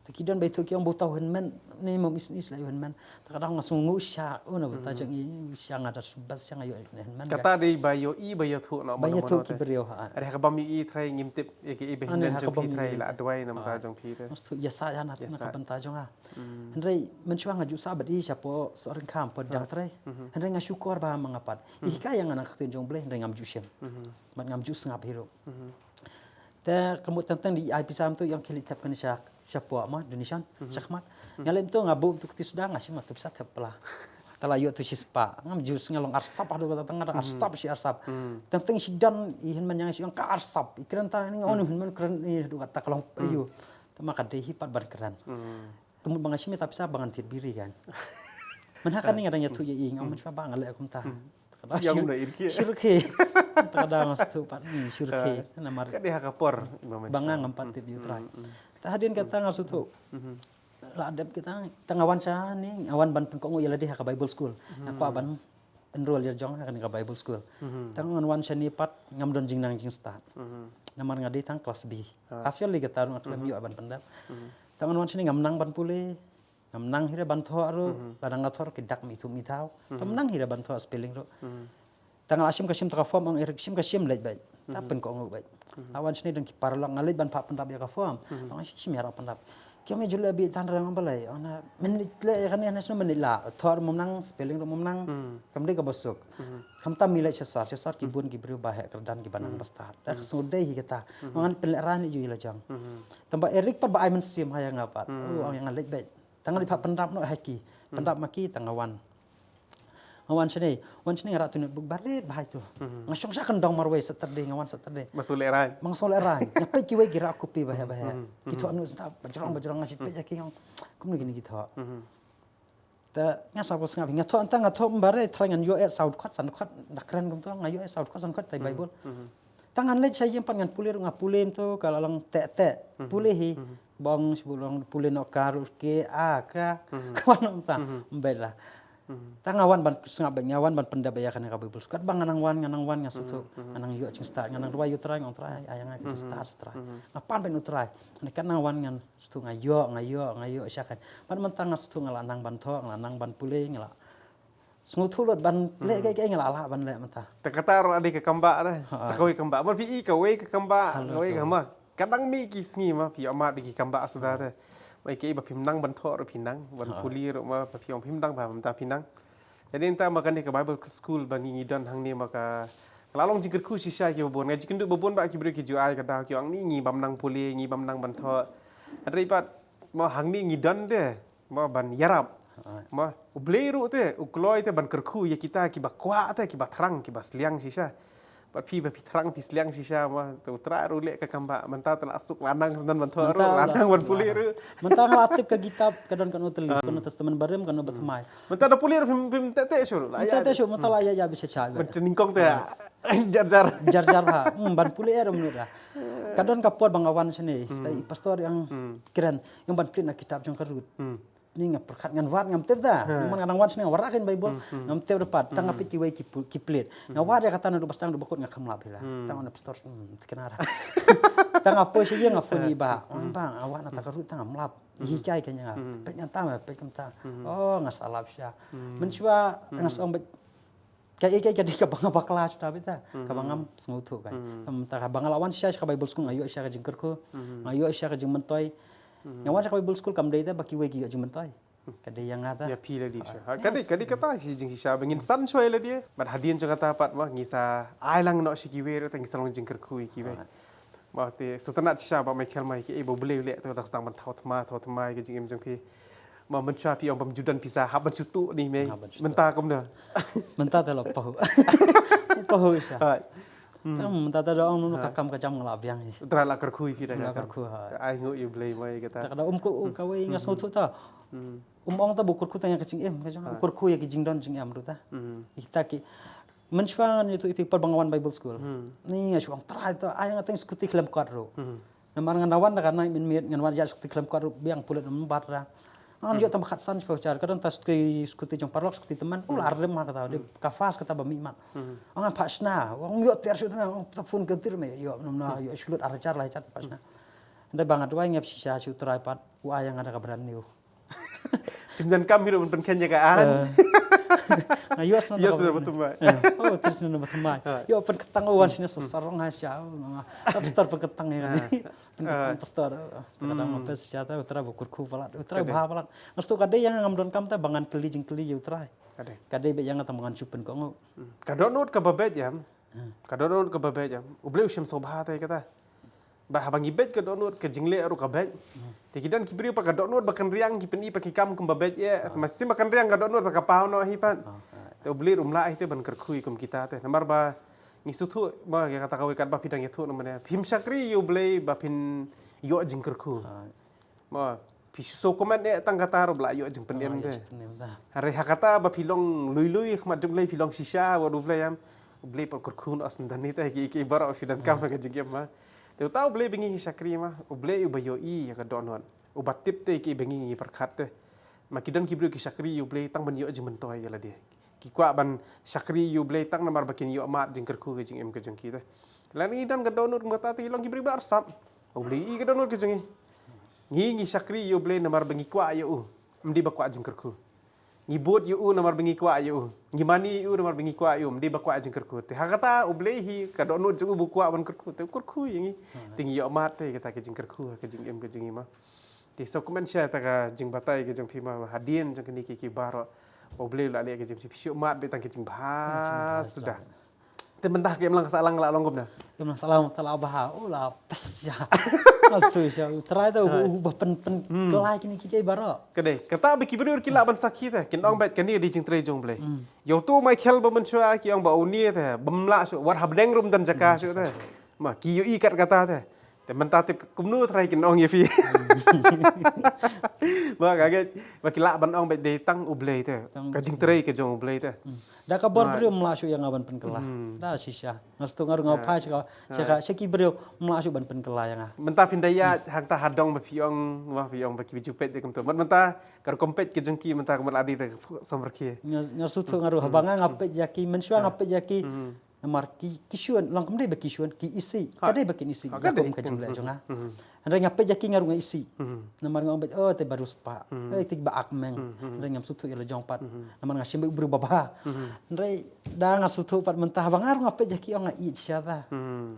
takidon baitu ki ang butau hinmen ni mo is la hinmen takadang ngasungu sya una benta jong i sya ngada bas sya ngayo hinmen kata de bayo I bayo thu no bayat hu ki beriau ha ada ka bami I trai ngimtip ke I hinmen jeng pi trai la duai na mata jong pi te mastu ya sa ya na ka benta jong ha Henry mencuang ngaju sabat I siapa seorang kampur dang trai Henry ngasyukur bah mangapat ika yang anak tinjong boleh Henry ngamju siam mat ngamju sengap hero ta kamu tentang di IP sam tu yang kilitap kan siapa mah Indonesia syakmat ngalem tu ngabu tu keti sudah ngasih mah tepsat teplah talayu tu sispa ngamju ngalong arsap adu kata tengah arsap si arsap tentang sidan ihin man yang ka arsap ikran ta ni onu man keren ni du kata kalong ayu maka dehi pat bar keren kemudian bang Hashim tapi saya bangan tirbiri kan. Mana kan ni adanya tu ye ingam macam bang alek aku entah. Yang na irki. Syurke. Kadang tu pat ni syurke. Nama ka dia kapor bangang empat tip utrai. Tahadin kata ngasu tu. La adab kita tangawan sa ni awan ban pengko ya ladi ka Bible school. Aku aban enroll jer jong ka Bible school. Tangan wan sa ni pat ngam don jing nang jing start. Namar ngadi tang kelas B. Afyal liga tarung aklam yu aban pendap. Tangan wan sini ngamnang ban pule ngamnang hira ban tho aru ladang ngathor kidak mi thu mi thau tamnang hira ban tho spelling ro Tang asim kasim taka form ang erik sim kasim lej baik. Tapen ko ngok baik. Awan sini dan ki parlang ngalit ban pa pendap ya ka form. Ang sim ya pendap. Kyo me jula bi tan rang balai. Ona menit le kan ya nasno menit la. Thor mom nang spelling mom nang kamde ka bosok. Kam ta milai chasar ki bun ki bru bahek kerdan ki banang bastar. Dak sudai hi kata. Mangan peleran ju ila jang. Tamba erik par ba ai men sim hayang ngapat. Oh yang ngalit baik. Tangan di pa pendap no haki. Pendap maki tangawan. Ngawan sini ngarat tu buk barit bahai tu. Ngasong sa kendong marway Saturday ngawan Saturday. Masuk lerai. Mang soleh rai. Ngapai kiwe gira aku pi bahaya. Gitu anu sentap bajrong ngasih pe jaki yang kum gini gitu. Ta ngasa bos ngapi ngato anta ngato mbare trangan yo saud khat san khat dakran kum tu ngayo saud khat san khat tai bible. Tangan lej saya jempan ngan pulir ngapulim tu kalau lang te pulihi bong sebelum pulin okar ke a ka kawan ta mbela. Tangawan ban sengap banyawan ban pendabaya kan ka Bible sukat bang nganang wan ngasutu nganang yu cing start nganang dua yu try ngong try ayang ka cing start ngapan ben utray nek nawan ngan stu ngayo syakan ban mentang stu ngalanang ban tho ngalanang ban pule ngala sungutu lot ban le ke ngala ban le mentah Terkatar ada ke kamba dah. Sekawai kamba. Mar pi kawai ke kamba. Kawai kamba. Kadang mi ki sngi ma pi amat di kamba sudah dah. Mai ke ba pimnang ban tho ro pinang ban puli ro ma pi om pimdang ba mta pinang. Jadi entah makan di ke Bible school bangi ngidan hang ni maka lalong jikir ku sisa ki bobon ngaji kendu bobon ba ki bre ki ju ai ka da ki ang ni ngi bam nang puli ngi bam nang ban tho. Ripat ma hang ni ngidan de ma ban yarap. Ma ubleiru te ukloi te ban kerku ya kita ki ba kwa te ki ba thrang ki ba sliang sisa. Ba pi thrang pi sliang sisa ma tu tra ru le ka kamba menta tela asuk lanang senan ban tho ru lanang ban puliru. mentang latip ke kitab kadon kan uteli kan testament barem kan betmai Menta da puliru pim tete sur. Kita tu mentang la ya bisa cak Ban ceningkong te jar. jar ha ban puli era menurut kadon kapor bangawan sini tai pastor yang keren yang ban print kitab jong karut ni ngap perkat ngan war ngam tebda man ngan wan sini warakin bible ngam teb depat tang api kiwai kiplet ngawar ya kata na bastang bekut ngakam lap hila tang na pastor kenara tang apo siya ngafuni ba bang awan na takarut tang amlap hikai kanya pe nyanta pe kamta oh ngasalap siya mencoba ngasong kayak jadi kabang bakla sudah beta kabangam sengutu kan mentah kabang lawan siya ka bible school ngayo siya ka jengkerku ngayo siya ka jengmentoy ngawan ka bible school kam deita baki wegi ka jengmentoy kade yang ngata Ya pi la di sya. Kadi kata si jing sisa bengin san soy la dia. Mat hadien jo kata pat ma ngisa ai lang no si kiwe re tang salong jengkerku ki we. Ma te sutanat sisa ba Michael mai ki ibo bele le tu tak stang ban thau thma ki jing em jeng pi. Ma mencha pi om judan pisa haban sutu ni me. Menta kom na. mentah telo pahu pahu siya tang mentah telo ang nunu kakam kajam ngelap yang ni Tra la kerkui pi da. kerku ha Ai ngu yu blei mai kata. kada ko kawai ngas ngutu ta ong ta bukur ku tanya kecing kajang ukur ku ya kijing don jing am ruta kita ki mencuang itu ipi perbangawan Bible School ni ngasong try to ay ngateng skuti klem kadro namar nganawan da kana min ngan wan ja skuti klem kadro biang pulet membar ra ang yo tam khat san spaucar kadon tas ke skuti jong parlok skuti teman ular rem ma kata de kafas kata ba mimat ang pasna ang yo ter su tang tapun ke tir me yo namna yo sulut arjar la chat pasna nda bangat wa ngap sisa su traipat wa yang ada kabaran niu Timjan kam hidup pen kenya kaan. na yos na Yes na betul mai. oh terus na betumai yo pen ketang wan sini sarong ha sia pastor pen ketang ya pastor kadang apa sia ta utra bukur ku palat utra bah palat ngastu kade yang ngamdon kam ta bangan keli jing keli yo utra kade be yang tamangan supen ko Kadonut ke babet jam. Kadonut ke babet jam. Ubleu syam sobha ta kata. Bah bangi bet ke donut ke jingle aru ka bet. Tikidan kibri pa ka donut bakan riang kipeni pa kikam kum babet ye. Masih makan riang ka donut ka pau no hipan. Te ublir umla ite ban kerkui kum kita te. Namar ba ngisutu ba ya kata kawe kat ba pidang itu namanya. Pim sakri yu blei ba pin yo jing kerku. Ma piso komen e tang kata ro bla yo jing pendem te. Hari hakata ba pilong lui khmat blei pilong sisa wa du blei yam. Blei pa kerku no asndani te ki bara fidan kam ka jing ma. Teu tahu boleh bengi sakri mah, boleh ubayo i ya kadonwan. Ubat tip te ki bengi perkat te. Makidan ki beli ki sakri you boleh tang ban yo je mentoy ya lah dia. Ki kwa ban sakri you boleh tang namar bakin yo mat jing kerku ke jing em ke jing kita. Lani dan kadonut mata te long ki beri barsap. Boleh i kadonut ke jing. Ngi sakri you boleh namar bengi kwa yo u. Mdi ba kwa jing kerku. ngibut yu namar bengi kwa yu ngimani yu namar bengi kwa yu di bakwa jeng kerku te hakata ublehi kadonut ju bu kwa ban kerku te kerku yangi tingi yo mat te kata ke jeng kerku ke jeng em ke jeng ima ti so komen sha ta ka jeng batai ke jeng phima hadien jeng kini ki baro uble la le ke jeng pisyu mat be tang ke jeng bha sudah te mentah ke melang salang la long gomna Yang salam telah bah, lah pas saja. Lastu saja. Terakhir tu ubah pen kelai kini kita ibarat. Kade kata beki bedur kila ban sakhi ta kin ong bet kani di jing tre jong ble yo tu mai khel ba man chua ki ong ba uni ta bamla su war habdeng rum dan jaka su ta ma ki yo i kat kata ta te menta tip kumnu trai kin ong ye fi ba ga ge ba kila ban ong bet de tang uble ta ka jing tre ke jong uble ta Dah kabar beliau melasuk yang aban pen kelah. Dah sisa. Ngastu ngaru ngapa cakap seki beliau melasuk ban pen kelah yang ah. menta pindaya hang ta hadong ba fi ong ba ki jupet de kum tu menta kar kompet ke jong ki menta kum adi ta somr ki Ngastu tu ngaru habanga ngapet jaki mensua ngapet jaki. Namar kisuan lang kemde baki kisuan ki isi. Kade baki isi. Jakom ka jumlah jonga. Andai ngapet jaki ngaru ngisi. Namar ngambet oh te baru spa. Te ba akmeng. Andai ngam sutu ila jong pat. Namar ngasim berubah bah. Andai dah ngasutu pat mentah bangar ngapet jaki ong ngai syada.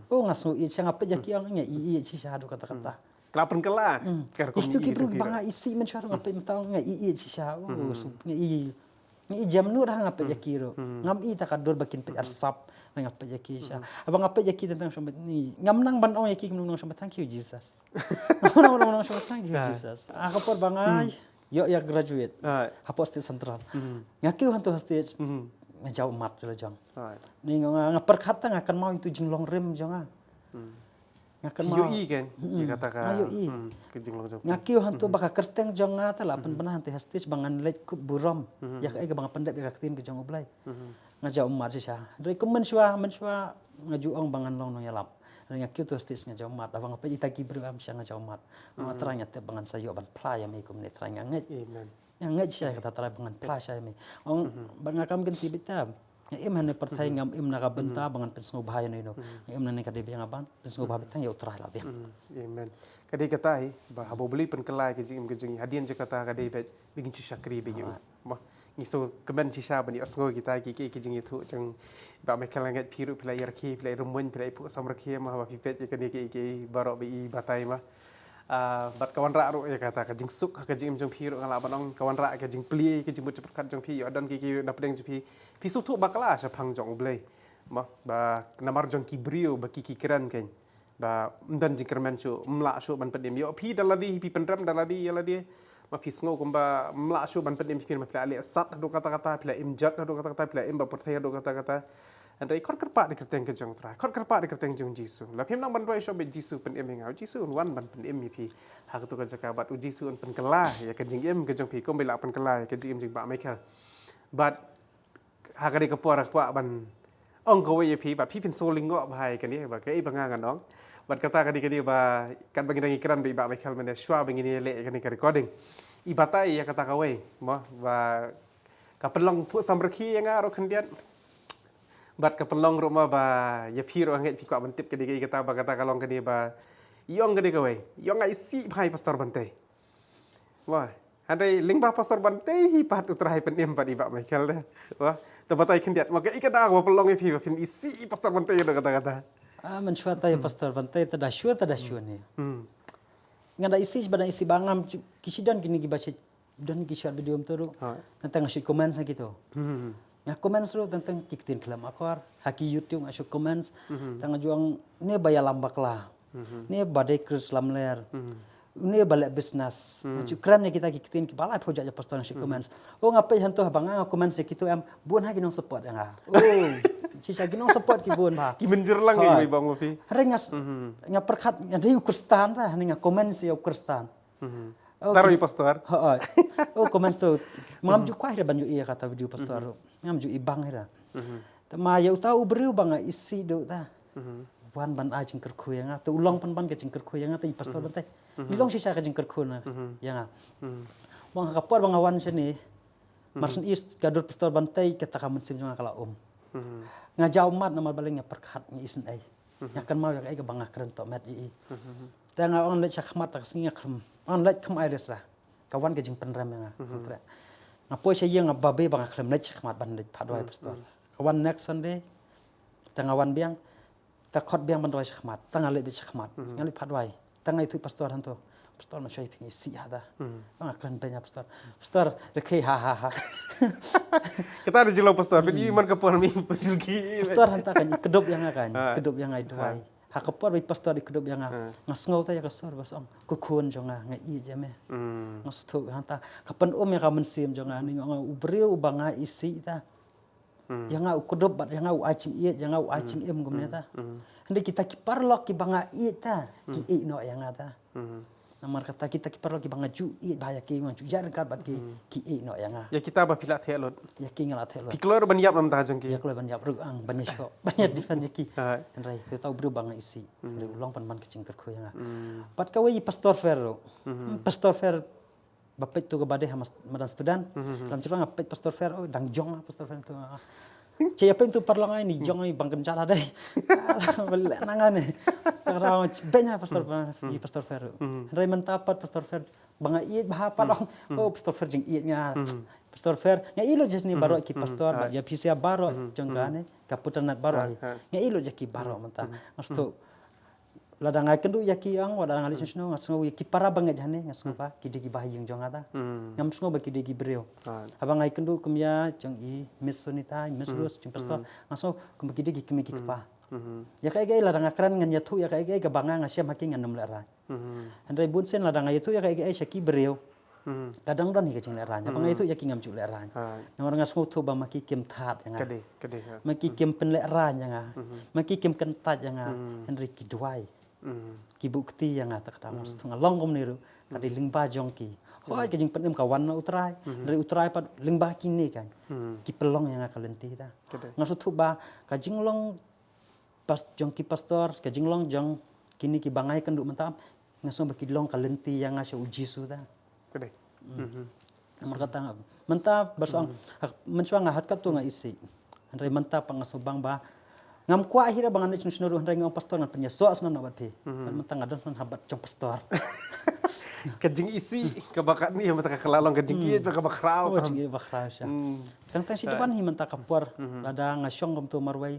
Oh ngasu i ngapet jaki ong ngai syada kata-kata. kelapan kela kar Itu kita banga isi mencuar ngapet mentah ngai syada. Oh ngai jam nur dah ngapet jaki ro. Ngam i takador bakin pe arsap. Nang apa jaki sya. Abang apa jaki tentang sambat ni. Ngam nang ban ong jaki nang sambat thank you Jesus. Nang sambat thank you Jesus. Aku por bangai. Yo ya graduate. Apa stage central. Ngaki hantu stage. Ngajau mat le jang. Ni ngapar kata ngakan mau itu jinglong rem jang. Ngakan mau. Yo i kan dikatakan. Yo i. Ke jinglong jong. Ngaki hantu baka kerteng jang ngata lah pernah hantu stage bangan let ku buram. Ya kai bang pendek ya katin ke jang oblai. Ngajau mat sya. Dari ku mensua ngaju ong bangan long nong yalap. Dari ngaki tu stage ngajau mat. Abang apa ita ki beram sya ngajau mat. Terangnya te bangan sayo ban playa me ku ne terang nget. Amen. Yang nget sya kata terang bangan playa me. Ong bangakam genti bita. Em hane pertai ngam em naga benta bangan pensngo bahaya no. Em nane kade biang aban pensngo bahaya tang ya utrah lah biang. Amen. Kade katai ba habo beli pen kelai ke jing ke jing hadian je kata kade bet bigin chu syakri begi ma ni so kemen sisa bani asngo kita ki jing itu jang ba me kalangat piru pilai yarki pilai rumun pilai pu samrakhi ma ba pipet je kade ki barok bi batai ma bat kawan rak ru ya kata ka jing suk ka jing jong piru ngala banong kawan rak ka jing pli ke jing mut cepat jong pi dan ki dapdeng je pi su tu bakala sa phang jong blei ma ba namar jong ki brio ba ki kiran ken ba dan jing kermen chu mla chu ban pedem yo pi daladi pi pendram daladi yaladi ma pi sngo kumba mla chu ban pedem pi ma pla ale sat do kata-kata pla imjat do kata-kata pla imba perthaya do kata-kata andai khot kerpa de kerteng ke jong tra khot kerpa de kerteng jong jisu la phim nang ban roi so be jisu pen em ngau jisu wan ban pen em pi ha tu ka jaka bat u jisu pen kala ya ke jing em ke jong pi kom be la pen kala ke jing em jing ba mai khal bat ha ka de ka por kwa ban ong ko we pi bat pi pen so lingo bhai ka ni ba ke i banga ngang bat kata kadi ba kan bagi dangi keran be ba mai khal mene shwa bagi ni le kan ka recording ibatai ya kata kawe mo ba ka pelong pu samrakhi yang aro kendian bat ka pelong rumah ba ya piro anget pi kwa bentip kadi kata ba kata kalong kadi ba yong kadi kawe yong ngai si bhai pastor bante wah andai ling ba pastor bante hi pat utrai penem ba di ba mai khal wah tabatai kendian maka ikada ba pelong pi ba fin isi pastor bante do kata-kata Mensuata ya pastor bantai tada ni. Ngada isi badan isi bangam kisidan kini gibaca dan kisah video tu tentang asyik komen sa gitu. Ya komen seru tentang kikitin kelam akor, haki YouTube asyik komen tentang juang ni bayar lambak lah. Ni badai krus lamler. Ini balik bisnes. Cukran kita kikitin kepala projek je pastor asyik komen. Oh ngapai hantu abang komen sekitu em buan hagi nong support yang oh Cica ginong support ki bon ba. Ki menjer lang ni bang Mofi. Rengas nga perkat nga di Ukristan ta nga komen si Ukristan. Taro i pastor. Oh komen tu. Mam ju kwai banju iya kata video pastor. Ngam ju ibang ira. Ma ya utau beriu bang isi do ta. Wan ban a jingker khu yang tu ulang pan ke jingker khu yang ta i pastor bantai. Nilong cica ka jingker khu na yang. Bang kapor bang awan sini. Marsen is gadur pastor bantai kata kamen sim nga kala ngajau mat nama balingnya perkat ni isen ai nyakan mau yang ai ke bangah keren tok mat i tanga on let chakmat tak singa krum on let kem airis lah kawan ke jing penram yang tra Ngapoy siya yang ngababe bang aklem na chakmat bandit padwai pastor. Kawan next Sunday tangawan biang takot biang bandwai chakmat tangali bi chakmat ngali padwai tangai tu pastor hanto pastor man syai pingi si hada bang aklem banyak pastor rekei ha Kita ada jelau pastor, tapi iman kapor mi pergi. pastor hanta kan kedop yang akan kedop yang ai duai hakapor bi pastor di kedop yang ngasngau ta ya kasor basong kukun jonga ngai jame ngastu hanta kapan ya kamen sim jonga ni nga ubreu banga isi ta yang au kedop bat yang au acing iet yang au acing em gumne ta hande kita kiparlok ki banga iet ta ki i no yang ta namar kata kita kiparlok ki banga ju iet bahaya ki manju jar kat bat ki i no yang Ya kita apa pilat helot. ya ki ngala thelo Piklor ban yap nam tajong ki. ya kalau banyak ruang banyak show banyak defend ki Andrai, kita tahu beri bang isi. Dari ulang pan kecing kerku yang pat kawai pastor Ferro. Pastor Fer bapet tu kebade hamas madan student. Dalam cerita ngapet pastor Fer oh dang jong pastor Fer tu. Cia apa itu parlangai ni jong ai bang kencal ada. Belak nangan ni. Karena banyak pastor Fer. Andrai mentapat pastor Fer bang iet bahapa dong. Oh pastor Fer jeng ietnya. Pastor Fer, nga ilo jas ni baro ki pastor, ya pisia baro jonggane, kaputan nat baro. Nga ilo jaki baro menta. Ngasto ladang ai kendu yaki ang wadang ali sno ngaso ki para banget jane ngaso pa ki degi bahayung jongata. Ngam sno ba ki degi breo. Abang ai kendu kumya jong i miss sunita, miss rus jong pastor. Ngaso kum ki degi kimi ki pa. Ya kai gai ladang akran ngan yatu ya kai gai ka banga ngasyam haki ngan namla ra. Andai bunsen ladang ai tu ya kai gai syaki breo. Kadang dan hika jeng leranya, bang itu yakin ngamju leranya. Yang orang ngasut tu bang maki kem tat yang Kade. maki kem penleranya yang maki kem kentat yang Henry kiduai, ki bukti yang tak kata mus tu ngalong kom niru, kadi lingba jongki. Hoi kajing penem kawan na utrai, dari utrai pad lingba kini kan, ki pelong yang akalenti ta. Ngasut tu ba kajing long pas jongki pastor, kajing long jong kini ki bangai kenduk mentam, ngasut baki long kalenti yang ngasih uji su ta. Kade. Nomor kata mentap bersoang mencuang hat kat tu nga isi. Andai mentap pangasubang ba ngam kwa akhirnya bang ane cunur andai ngam pastor ngan penyeso asna na bat pe. Mentang adon nan habat jong pastor. Kajing isi kebakat ni yang mata kelalong kajing iet kebakrau. Oh cing bakrau sya. Tang si depan hi mentang kapur lada ngasyong kom tu marwai.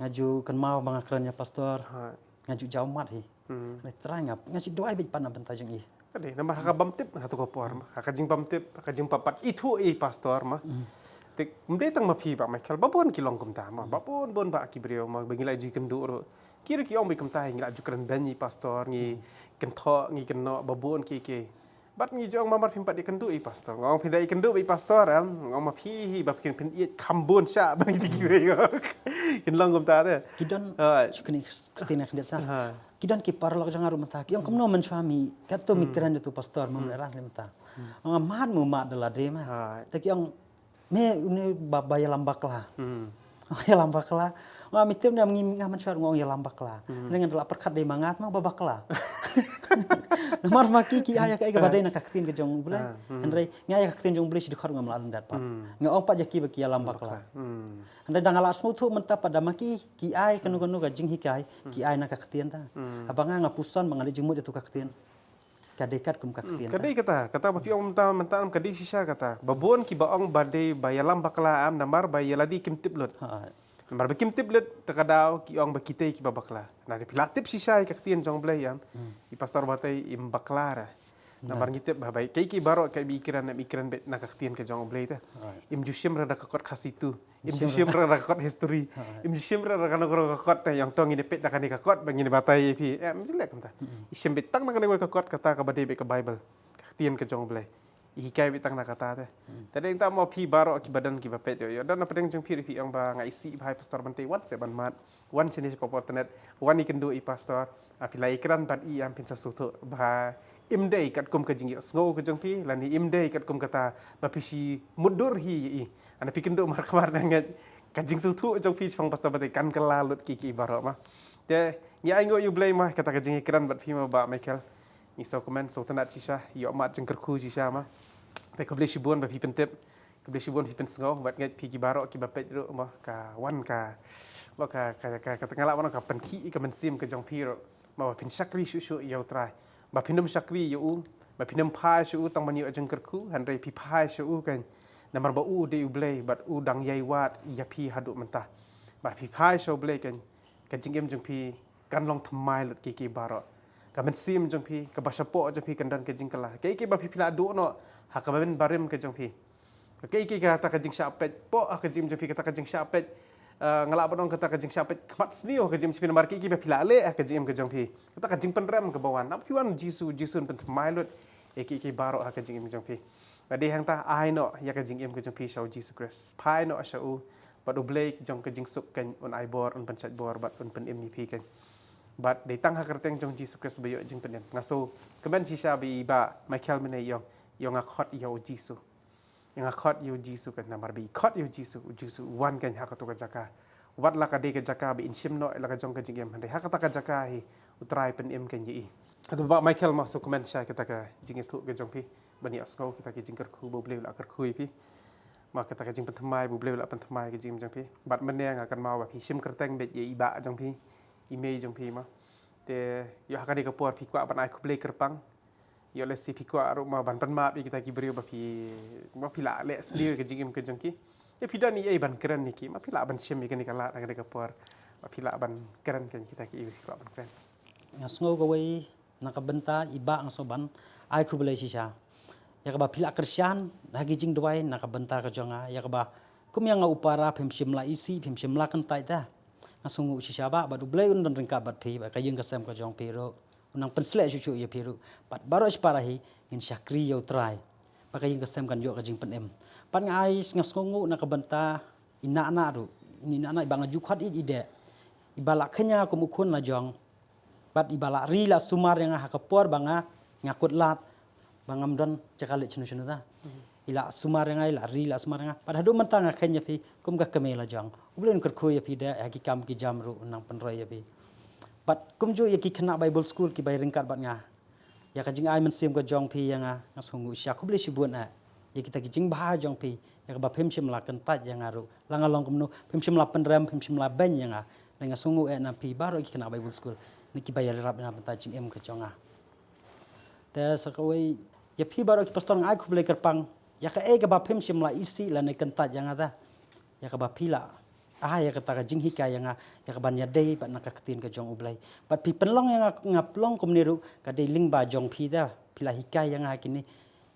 Ngaju kan mau bang akrannya pastor. Ngaju jauh mat hi. Ni terang ngap ngaju doai bit pana bentajong i. Kade, nama haka bamtip hatu kopor mah. Haka jing bamtip, haka jing papat itu pastor mah. Tik mendetang ma pi Pak Michael, babon kilong kum ta mah. Babon bon ba ki brio mah bangila ju kendu ro. Kira ki ong bi kum ta ngila ju keren danyi pastor ngi kentho ngi kenno babon ki. Bat ngi jong mamar pimpat di kendu pastor. Ngong pindai kendu bi pastor ngong ma pi bab kin pin iet kambon sya bang ti ki brio. Kinlong kum ta te. Kidon sukini stina kendet sa. Kidon ki parlok jangan rumah tak. Yang kemno mensuami, kato mikiran itu pastor memelerah lemta. Ang mahan mu mat dala de mah. Tak yang me ini babaya lambak lah. Ya lambak lah. Nga mitim na ngaman syar ngong ya lambak lah. Dengan dala perkat de mangat mah babak lah. Namar maki ki aya ka badai nak kaktin ke jong bule. Andai ngaya kaktin jong bule sidikor ngam lalan dat pat. Nga ong pat jaki baki ya lambak lah. Andai dangala asmu tu mentah pada maki ki ai kanu-kanu ka jing hikai ki ai nak kaktin ta. Abanga ngapusan mangali jengmut itu kaktin. Kadekat kum kaktin. Kadai kata baki ong mentah kadai sisa kata. Babon ki baong badai bayalam bakla am namar bayaladi kim tiplut. Namar bakim tiplut takadau ki ong bakite ki babakla. Nah pilatip sisa kaktin jong blayam. I pastor batai im baklara. Namar ngitip babai kai ki baro kai bikiran bet nak kaktin ke jong blay ta. Im jusyem rada kakot khasitu. Im jusyem rada kakot history. Im jusyem rada kana kakot yang tong ini pet nakani kakot bangini batai pi. Milek kamta. Isyem betang nakani kakot kata ka badai be ke Bible. Kaktin ke jong blay. Ihikai bitang nak kata te. Tadi kita mau pi baro ki badan ki bapet yo. Dan apa jong pi yang ba ngai isi bahai pastor bante wan se ban mat. Wan sini popor tenet. Wan ikendu i pastor. Api lai ikran ban i am pinsa sutu bah imdei kat kum ka jingi sngo ka jong pi lani imdei kat kum kata bapisi mudur hi i. Ana pi kendu mar kamar ngat ka jing sutu jong pi chong pastor bante kan kelalut ki baro mah. Te ngi ai ngo you blame mah kata ka jingi ikran bat pi ma ba Michael. Ni so komen so tanat sisa yo mat jeng kerku sisa mah. Pe ko blesi bon ba pi pentep. Ko blesi bon pi pen sngo bat ngat pi ki baro ki bapet ro mah ka wan ka tengala wan ka penki ka mensim ka jong pi ro ma pin sakri su yo try. Ba pindum sakri yo ba pinam phai shu tang mani ajeng kerku handai pi phai shu kan namar ba u de u blei bat u dang yai wat ya pi hadu mentah ba pi phai shu blei kan jingem jeng pi kan long thamai lut ki baro ka men sim jeng pi ka ba sapo jeng pi kan dan ke jing kala ke ba pi pila du no ha ka ben barim ke jeng pi ke kata ka jing syapet po ka jing jeng pi kata ka jing syapet ngalak badong kata ka jing syapet kmat snio ka jing pi namar ki ba pila le ka jing ke jeng pi kata ka jing penrem ke bawan nap yuan jisun pen thamai lut ke baro ha ka jing jeng pi Badi hang ta ai no ya ka jing em ka jong pi shau Jesus Christ. Pai no shau bat u blake jong ka jing sup kan on ai bor on panchat bor bat on pen em ni pi kan. Bat de tang ha kerteng jong Jesus Christ bayo jing pen em. Ngaso keban shisha bi ba Michael mene yong a khot yo Jesus. Yang a khot yo Jesus kan namar bi khot yo Jesus wan kan ha ka to ka jaka. Wat la ka de ka jaka bi in shim no la ka jong ka jing em hande ha ka ta ka jaka hi utrai pen em kan yi. Atau ba Michael masuk komen sha kita ka jing itu ka jong pi. Bani asngau kita ke jingkar khu bo bleu la kar khui pi ma kita ke jing penthamai bo bleu la penthamai ke jing jang pi bat meneng akan mau ba pi sim kerteng bet ye iba jang pi email jang pi ma te yo hakadi ka por pi kwa ban ai khu blei kerpang yo le si pi kwa ru ma ban pan ma pi kita ki brio ba pi la le sli ke jing ke jang ki ye pi dan ye ban keren ni ki ma pi la ban sim ke ni kala hakadi ka por ma pi la ban keren kan kita ki kwa ban keren ngasngau ka wei nakabenta iba ang soban ai khu belai sisa ya kaba pila Kristen lagi jing duai nakabenta ka jonga ya kaba kum yang upara phim simla isi phim simla kan tai ta ngasungu sisa ba badu blai un dan ringka bat phi ba kayeng ka sem ka jong piro unang pensle chuchu ye piro bat baro parahi ngin syakri yo trai ba kayeng ka sem kan yo ka jing pen em pan ngai ngasungu nakabenta ina na ru ina na ibang jukhat ide ibala khenya kum ukun la jong bat ibala ri la sumar yang ha ka por banga ngakut lat bangam don cakale chinu ta ila sumar yang ila ri la sumar yang pada do mentang akhnya pi kum ka kamela jang ublen ker khoy pi da ki kam ki jamru nang penroy pi bat kum jo ki khna bible school ki bai ringkat bat nga ya ka jing ai men sim ka jong pi yang ngasongu sya khubli shibun a ya kita ki jing ba jong pi ya ka ba phim sim la kan tat yang aru langa long kum no phim sim la pen ram phim sim la ben yang a ngasongu na pi baro ki khna bible school ni ki bayar rap na penta jing em ka jonga te sakawai ya pi baro ki pastor ngai khuble kerpang ya ka e ka ba phim sim la isi la ne kan tat yang ada ya ka ba pila ya ka ta ka jing hika yang ya ka ban ya dei ba nak ka tin ka jong ublai bat pi penlong yang ngap long kum niru ka dei ling ba jong pi da pila hika yang kini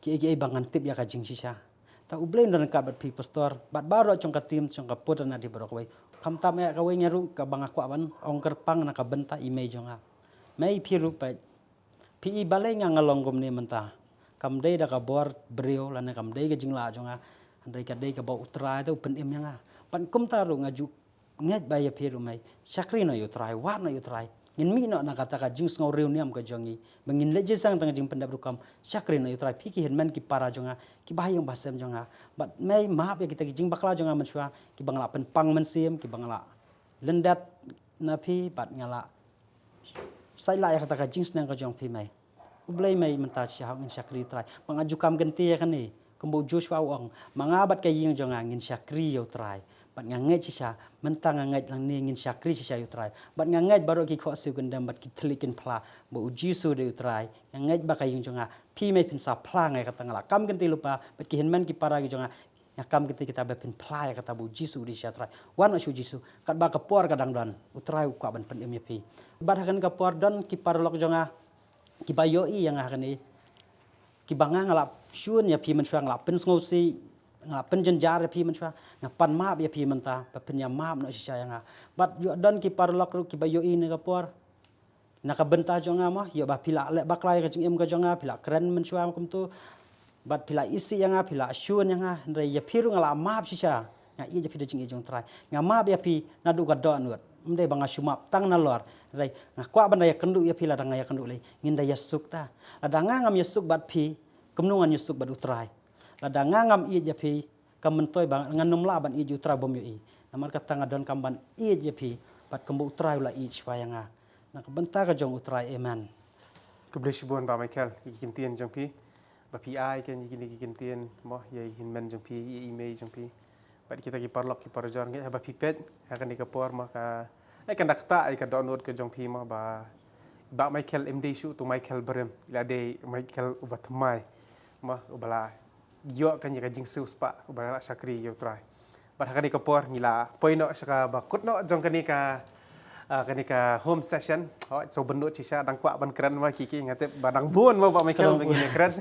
ki bangan tip ya ka jing sisa ta ublai dan ka bat pi pastor bat baro jong ka tim jong ka pot na di baro ka wai kam ta me ka wai nyaru ka bang akwa ban ong kerpang na ka benta ime jonga mai pi ru pa pi balai ngalong kum ni menta kam dei da ka bor brio la na kam dei ka jingla jonga andai ka dei ka ba utra ta pen em yang pan kum ta ru ngaju nget ba ya pi ru mai sakri no yo trai wa no yo trai ngin mi no na kata ka jing ngau riu niam ka jongi bangin leje sang tang jing pendap rukam sakri no yo trai pi ki henman ki para jonga ki ba yang basem jonga bat mai maaf ya kita ki jing bakla jonga mensua ki bangla pen pang mensim ki bangla lendat na pi bat ngala sai la ya kata ka jing snang ka jong pi mai ublai mai menta syah ngin syakri trai mangaju kam genti ya kan ni kembo Joshua ong mangabat ka ying jonga ngin syakri yo trai bat ngangai sisa mentang ngangai lang ni ngin syakri sisa yo trai bat ngangai baru ki kho su gendam bat ki tlikin pla bo uji su de trai ngangai ba ka ying jonga pi mai pin sa pla ngai kata ngala kam genti lupa bat ki henman ki para ki jonga yakam kita ba pin pla ya kata bo jisu di syatrai wan su jisu kat ba ka por kadang dan utrai ku ban pen em pi bat hakan ka por dan ki parlok jonga ki bayo i yang akan ni ki banga ngalap syun ya pi men syang lap pen ngosi ngalap pen jenjar ya pi men syang ngapan map ya pi menta pa pen ya map no sisa yang bat yo dan ki parlok ru ki bayo i ni ka por na ka benta jonga mah yo ba pila le baklai ka jing em ka jonga pila keren men syang kum tu bat pila isi yang pila syun yang ndai ya pi ru ngalap map sisa ya i je pi de jing jong trai ngamap ya pi na du ka do nuat mde banga shumap tang na lor rai ngakwa banda ya kendu ya pila danga ya kendu le nginda ya suk ta ladanga ngam ya suk bat pi kemnungan ya suk bat utrai ladanga ngam i ya pi kamentoy bang nganum la ban i ju tra bom yo i namar ka tanga don kamban i ya pi bat kembu utrai la i chwayanga na kabenta ka jong utrai amen Kebersyukuran Pak Michael ikintian jong pi ba pi ai kan ikintian mo ye hinmen jong pi email jong pi bat kita ki parlok ki parjon nge ba pi pet akan di kapor maka kan dakta ai ka download ke jong pi ma ba ba Michael MD shu tu Michael berem la de Michael ubat mai ma ubala yo kan ya jing sus pa ubala sakri yo try ba hakani kapor ngila poino saka ba kutno jong kani ka home session so benut cisha dang kwa ban kran ma kiki ngate badang buon ma ba Michael begini kran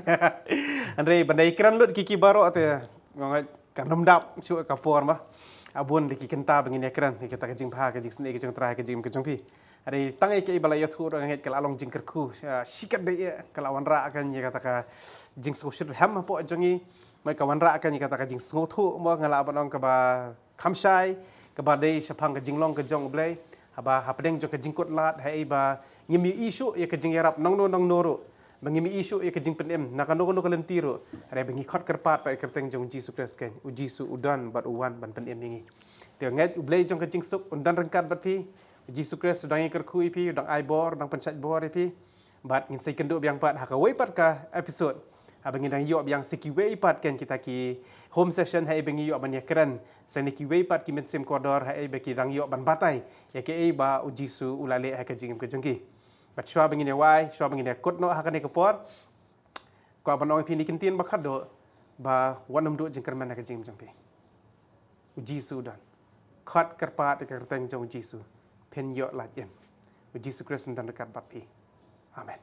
andre bandai kran lut kiki baro te ngai kanam dap shu kapor ma abun di kenta begini kran kita kajing pha kajing sne kajing try kajing kajing pi hari tangai ke balai yathu orang ngai kala long jingkerku sikat de kalawan ra kan ya kata ka jing social ham po jongi mai kawan ra kan ya kata ka jing sngotu mo ngala banong ka ba khamsai ka ba dei sapang ka jinglong ka jong blai haba hapdeng jong ka jingkot lat hai ba ngimi isu ya ka jing yarap nong no ro bangimi isu ya ka jing penem nakano no kalentiro hari bengi khot kerpat pa kerteng jong jisu kres ken ujisu udan bat uwan ban penem ngi te ngai blai jong ka jing suk undan rengkat bat pi Jesus Christ sedang ikerku ipi, sedang aibor, sedang pencet bor ipi. Bat ngin say kenduk biang pat hakawai pat ka episode. Abang ngin yok biang sikiwei pat kan kita ki home session hai bengi yok ban yakran. Say nikiwei pat ki mensim kodor hai beki dang yok ban batai. Ya ke ba ujisu ulale hai ka jingim ke jengki. Bat shwa bangin wai, shwa bangin kutno hakane kepor. Ko abanong ipi nikintin bakat do ba wanam do jengkerman ha ka jingim jengpi. Ujisu dan. Khat kerpat kerteng jong Jisu. Pen yok lajim. Yesus Kristus dan dekat bapi. Amin.